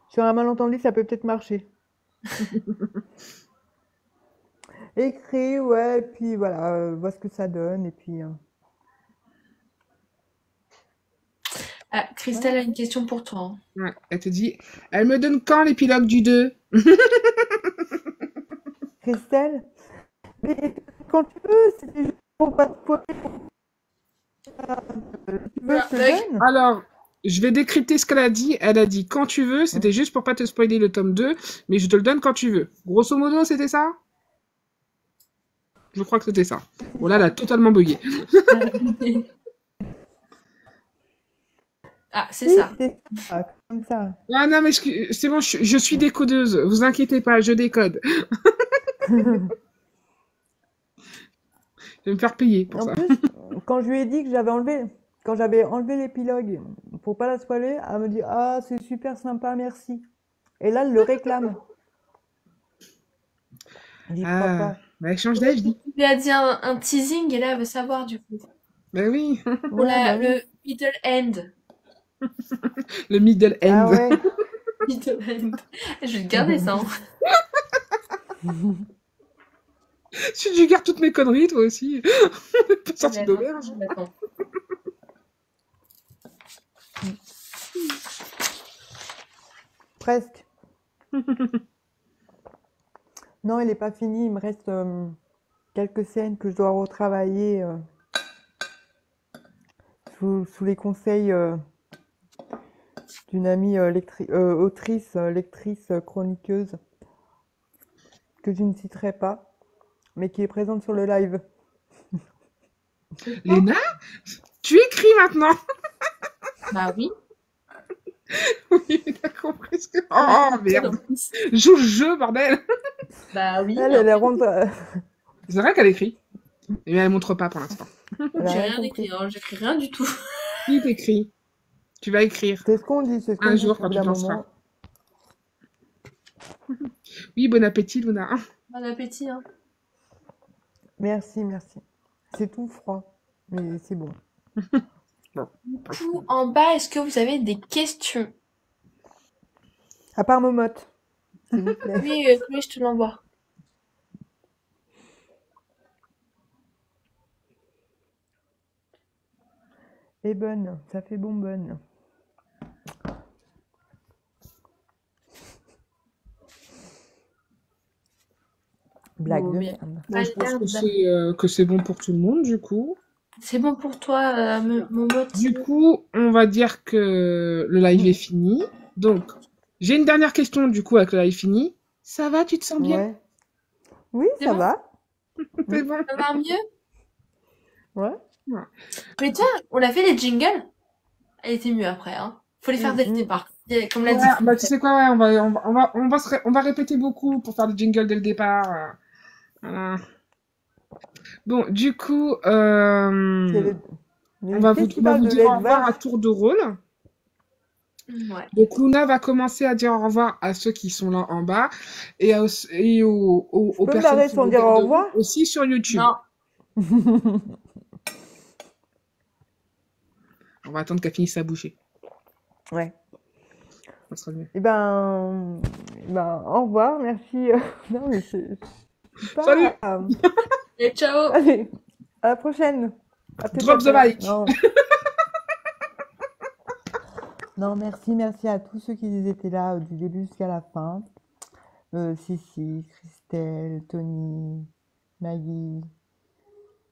B: Sur un malentendu, ça peut peut-être marcher. Écris, ouais, et puis voilà, vois ce que ça donne. Et puis
C: Ah, Christelle
B: voilà.
C: a une question pour toi, hein.
A: Ouais. Elle te dit, elle me donne quand l'épilogue du 2?
B: Christelle, mais quand tu veux, c'était juste pour pas te spoiler. Tu veux, je te le donne?
A: Alors, je vais décrypter ce qu'elle a dit. Elle a dit quand tu veux, c'était juste pour pas te spoiler le tome 2, mais je te le donne quand tu veux. Grosso modo, c'était ça? Je crois que c'était ça. Oh là, elle a totalement bugué.
C: Ah, c'est
B: Si,
C: ça.
B: c'est ça, comme ça.
A: Ah non, mais c'est bon, je suis décodeuse. Vous inquiétez pas, je décode. Je vais me faire payer pour
B: En
A: ça.
B: plus, quand je lui ai dit que quand j'avais enlevé l'épilogue pour pas la spoiler, elle me dit ah c'est super sympa, merci. Et là, elle le réclame. J'y crois
A: Ah,
B: pas.
A: bah, elle change d'avis.
C: Tu lui as dit un teasing et là, elle veut savoir du coup.
A: Bah oui,
C: Pour
B: Ouais, bah oui.
C: le middle end.
A: le middle end.
B: Ah ouais.
C: Middle end. Je vais te garder ça, hein.
A: Si tu gardes toutes mes conneries, toi aussi. On n'est pas
C: Je
A: sorti
C: l'attends,
A: d'auberge.
C: je l'attends.
B: Presque. Non, il est pas fini. Il me reste quelques scènes que je dois retravailler sous les conseils d'une amie autrice, lectrice, chroniqueuse que je ne citerai pas, mais qui est présente sur le live.
A: Léna, tu écris maintenant.
C: Bah oui.
A: Oui, t'as compris ce que... Oh, merde. Joue le jeu, bordel.
C: Bah oui.
B: Elle rentre.
A: C'est vrai qu'elle écrit. Mais elle montre pas pour l'instant.
B: Elle a
C: J'ai
B: rien
C: rien
B: compris.
C: écrit, hein. J'écris rien du tout.
A: Qui t'écrit? Tu vas écrire.
B: C'est ce qu'on dit, c'est ce qu'on
A: Un
B: dit
A: jour,
B: au
A: quand
B: bout
A: tu
B: d'un
A: te lanceras.
B: moment.
A: Oui, bon appétit, Luna.
C: Bon appétit, hein.
B: Merci, merci. C'est tout froid, mais c'est bon.
A: Bon.
C: Du coup, en bas, est-ce que vous avez des questions?
B: À part Momotte, s'il vous plaît.
C: Oui, oui, je te l'envoie.
B: Et bonne, ça fait bonbonne. Blague
C: Bon,
B: de
C: mais-
B: merde.
A: Bon, je pense
C: Regarde.
A: que c'est bon pour tout le monde, du coup.
C: C'est bon pour toi, mon bot.
A: Du coup, on va dire que le live est fini. Donc, j'ai une dernière question, du coup, avec le live fini. Ça va, tu te sens bien?
B: Ouais. Oui,
C: C'est
B: ça
C: bon
B: va.
A: C'est bon.
C: Ça va mieux?
B: Ouais.
C: Mais tiens, on a fait les jingles. Elle était mieux après, hein. Faut les faire dès le départ. Comme l'a
A: Ouais,
C: dit.
A: bah, tu sais quoi, ouais, on va répéter beaucoup pour faire le jingle dès le départ. Voilà. Bon, du coup,
B: C'est le
A: on va vous
B: festival de
A: dire au
B: lait de
A: revoir à
B: vache.
A: tour de rôle.
C: Ouais.
A: Donc, Luna va commencer à dire au revoir à ceux qui sont là en bas et, aux
B: peux me
A: personnes
B: barrer
A: qui
B: sans dire au
A: regarderont
B: revoir?
A: aussi sur YouTube.
C: Non.
A: On va attendre qu'elle finisse sa bouchée.
B: Ouais.
A: Ça sera mieux.
B: Au revoir, merci. Non, mais c'est pas...
A: Salut.
C: Et ciao.
B: Allez, à la prochaine. À peut-être
A: Drop the
B: après.
A: mic.
B: Non. Non, merci à tous ceux qui étaient là du début jusqu'à la fin. Cécile, Christelle, Tony, Maggie,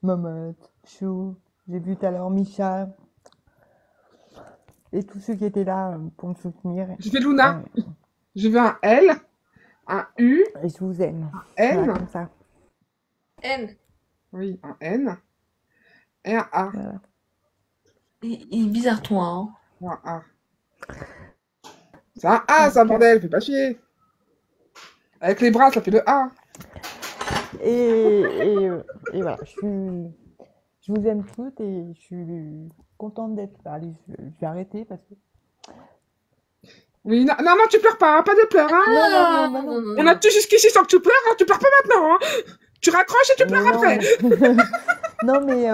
B: Momotte, Chou, j'ai vu tout à l'heure Micha, et tous ceux qui étaient là pour me soutenir.
A: Je fais Luna. Je veux un L, un U,
B: Et je vous aime.
A: N.
B: Voilà, comme ça.
C: N.
A: Oui, un N. Et un A.
B: Voilà.
C: Il est bizarre, toi, hein.
A: Ou un A. C'est un A, ça, bordel. Fais pas chier. Avec les bras, ça fait le A.
B: Et voilà, je vous aime toutes et je suis contente d'être là. Allez, je vais arrêter parce que...
A: Oui, non, non, tu pleures pas, hein, pas de pleurs. Hein.
B: Non.
A: On a tout jusqu'ici sans que tu pleures, hein. Tu pleures pas maintenant. Hein. Tu raccroches et tu pleures après.
B: Non, mais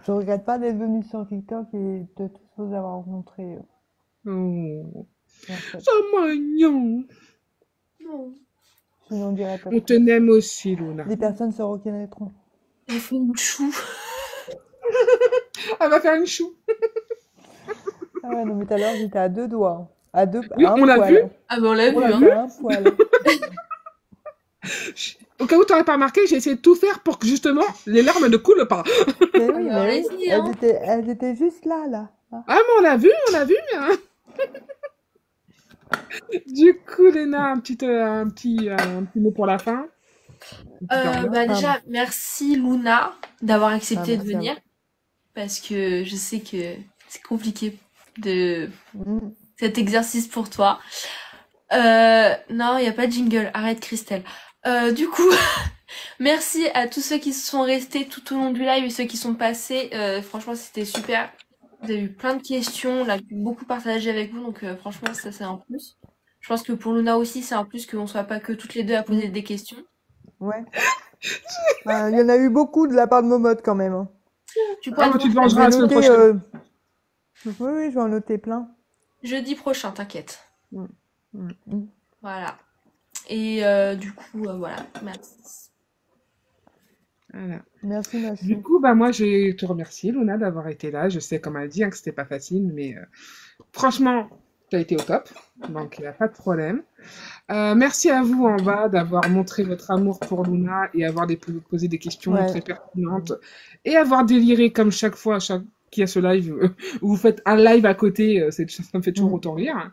B: je regrette pas d'être venue sur TikTok et de tous vous avoir rencontrés.
A: Oh,
B: En fait.
A: c'est mignon.
B: Je n'en dirai pas
A: On te
B: plus.
A: aime aussi, Luna.
B: Les personnes se reconnaîtront.
C: Elle fait une chou.
A: Elle va faire une chou.
B: Ah ouais, non, mais tout à l'heure, j'étais à 2 doigts. À deux,
A: Oui,
B: à un
A: on l'a
B: poil.
A: vu.
C: Ah, ben on l'a vu, hein.
B: À un poil.
A: Au cas où tu n'aurais pas remarqué, j'ai essayé de tout faire pour que justement les larmes ne coulent pas.
B: Mais oui,
C: Alors,
B: mais oui.
C: allez-y, hein.
B: Elles étaient juste là. Ah.
A: Ah, mais on l'a vu. Hein. Du coup, Léna, un petit mot pour la fin.
C: Déjà, merci Luna d'avoir accepté de
B: merci à
C: venir. Parce que je sais que c'est compliqué de cet exercice pour toi. Non, il n'y a pas de jingle. Arrête, Christelle. Du coup, merci à tous ceux qui sont restés tout au long du live et ceux qui sont passés. Franchement, c'était super. Vous avez eu plein de questions. On a pu beaucoup partager avec vous. Donc, franchement, ça, c'est un plus. Je pense que pour Luna aussi, c'est un plus qu'on soit pas que toutes les deux à poser des questions.
B: Ouais. Il y en a eu beaucoup de la part de Momotte quand même. Hein.
C: Tu pourras
A: tu te
C: voir
A: vengeras la semaine prochaine.
B: Oui, je vais en noter plein.
C: jeudi prochain, t'inquiète. Voilà. Et du coup, voilà. Merci.
A: Voilà.
B: Merci.
A: Du coup, moi, je vais te remercier, Luna, d'avoir été là. Je sais, comme elle a dit, que c'était pas facile, mais franchement, tu as été au top. Donc, il n'y a pas de problème. Merci à vous en bas d'avoir montré votre amour pour Luna et avoir posé des questions très pertinentes et avoir déliré comme chaque fois, qu'il y a ce live où vous faites un live à côté, ça me fait toujours autant rire.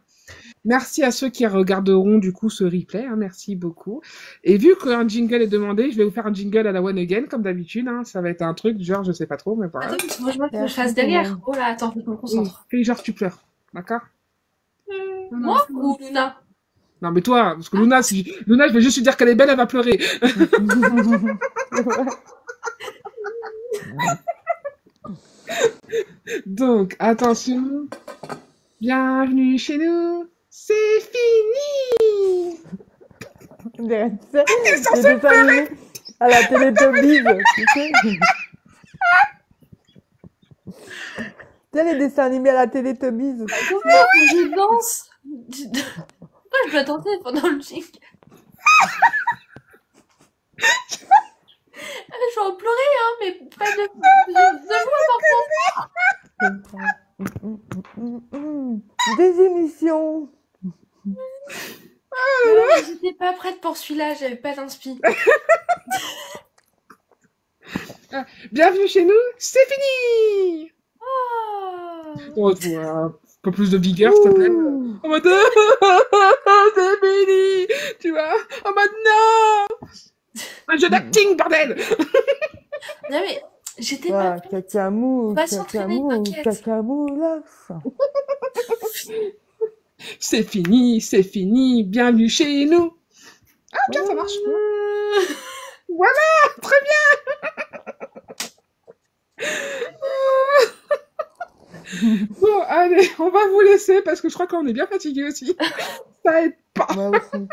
A: Merci à ceux qui regarderont du coup ce replay, hein, merci beaucoup. Et vu qu'un jingle est demandé, je vais vous faire un jingle à la One Again comme d'habitude. Hein, ça va être un truc genre je sais pas trop, mais voilà.
C: Attends, parce que moi je vois que je fasse derrière. Oh là, attends, je me concentre.
A: Fais genre tu pleures, d'accord?
C: Moi ou Luna?
A: Non mais toi, parce que Luna, Luna, je vais juste lui dire qu'elle est belle, elle va pleurer. Donc, attention. Bienvenue chez nous. C'est fini.
B: Tu sais, les dessins animés à la Télétobies, tu sais. Tu sais, les dessins animés à la Télétobies.
C: Je danse. Pourquoi je dois danser pendant le jingle? je vais en pleurer, hein, mais pas de vous.
B: Des émissions.
C: Non, mais j'étais pas prête pour celui-là, j'avais pas d'inspi.
A: Bienvenue chez nous, c'est fini.
C: Oh.
A: On retrouve un peu plus de vigueur, s'il te plaît.
B: Ouh.
A: En mode c'est fini, tu vois. En mode non, un jeu d'acting, bordel.
C: Non mais j'étais
B: Ah,
C: pas
B: cacamou,
C: On va s'entraîner,
B: cacamou,
C: t'inquiète.
B: cacamoulax.
A: C'est fini, bienvenue chez nous. Ah, bien, ça marche. Voilà, très bien. Bon, allez, on va vous laisser parce que je crois qu'on est bien fatigué aussi. Ça aide pas.
B: Moi aussi.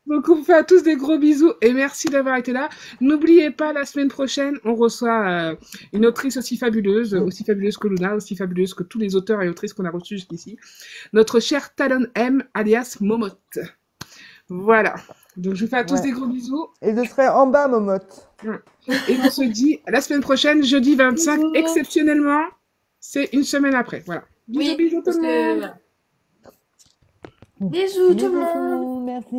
A: Donc, on vous fait à tous des gros bisous et merci d'avoir été là. N'oubliez pas, la semaine prochaine, on reçoit une autrice aussi fabuleuse que Luna, aussi fabuleuse que tous les auteurs et autrices qu'on a reçus jusqu'ici. Notre chère Talon M, alias Momotte. Voilà. Donc, je vous fais à tous
B: Ouais.
A: des gros bisous.
B: Et je serai en bas, Momotte.
A: Et on se dit à la semaine prochaine, jeudi 25,
C: Bisous.
A: exceptionnellement. C'est une semaine après. Voilà. Bisous,
C: Oui,
A: bisous tout
C: parce
A: le
C: que
A: monde.
C: voilà. Bisous tout le
B: Bisous,
C: monde.
B: merci.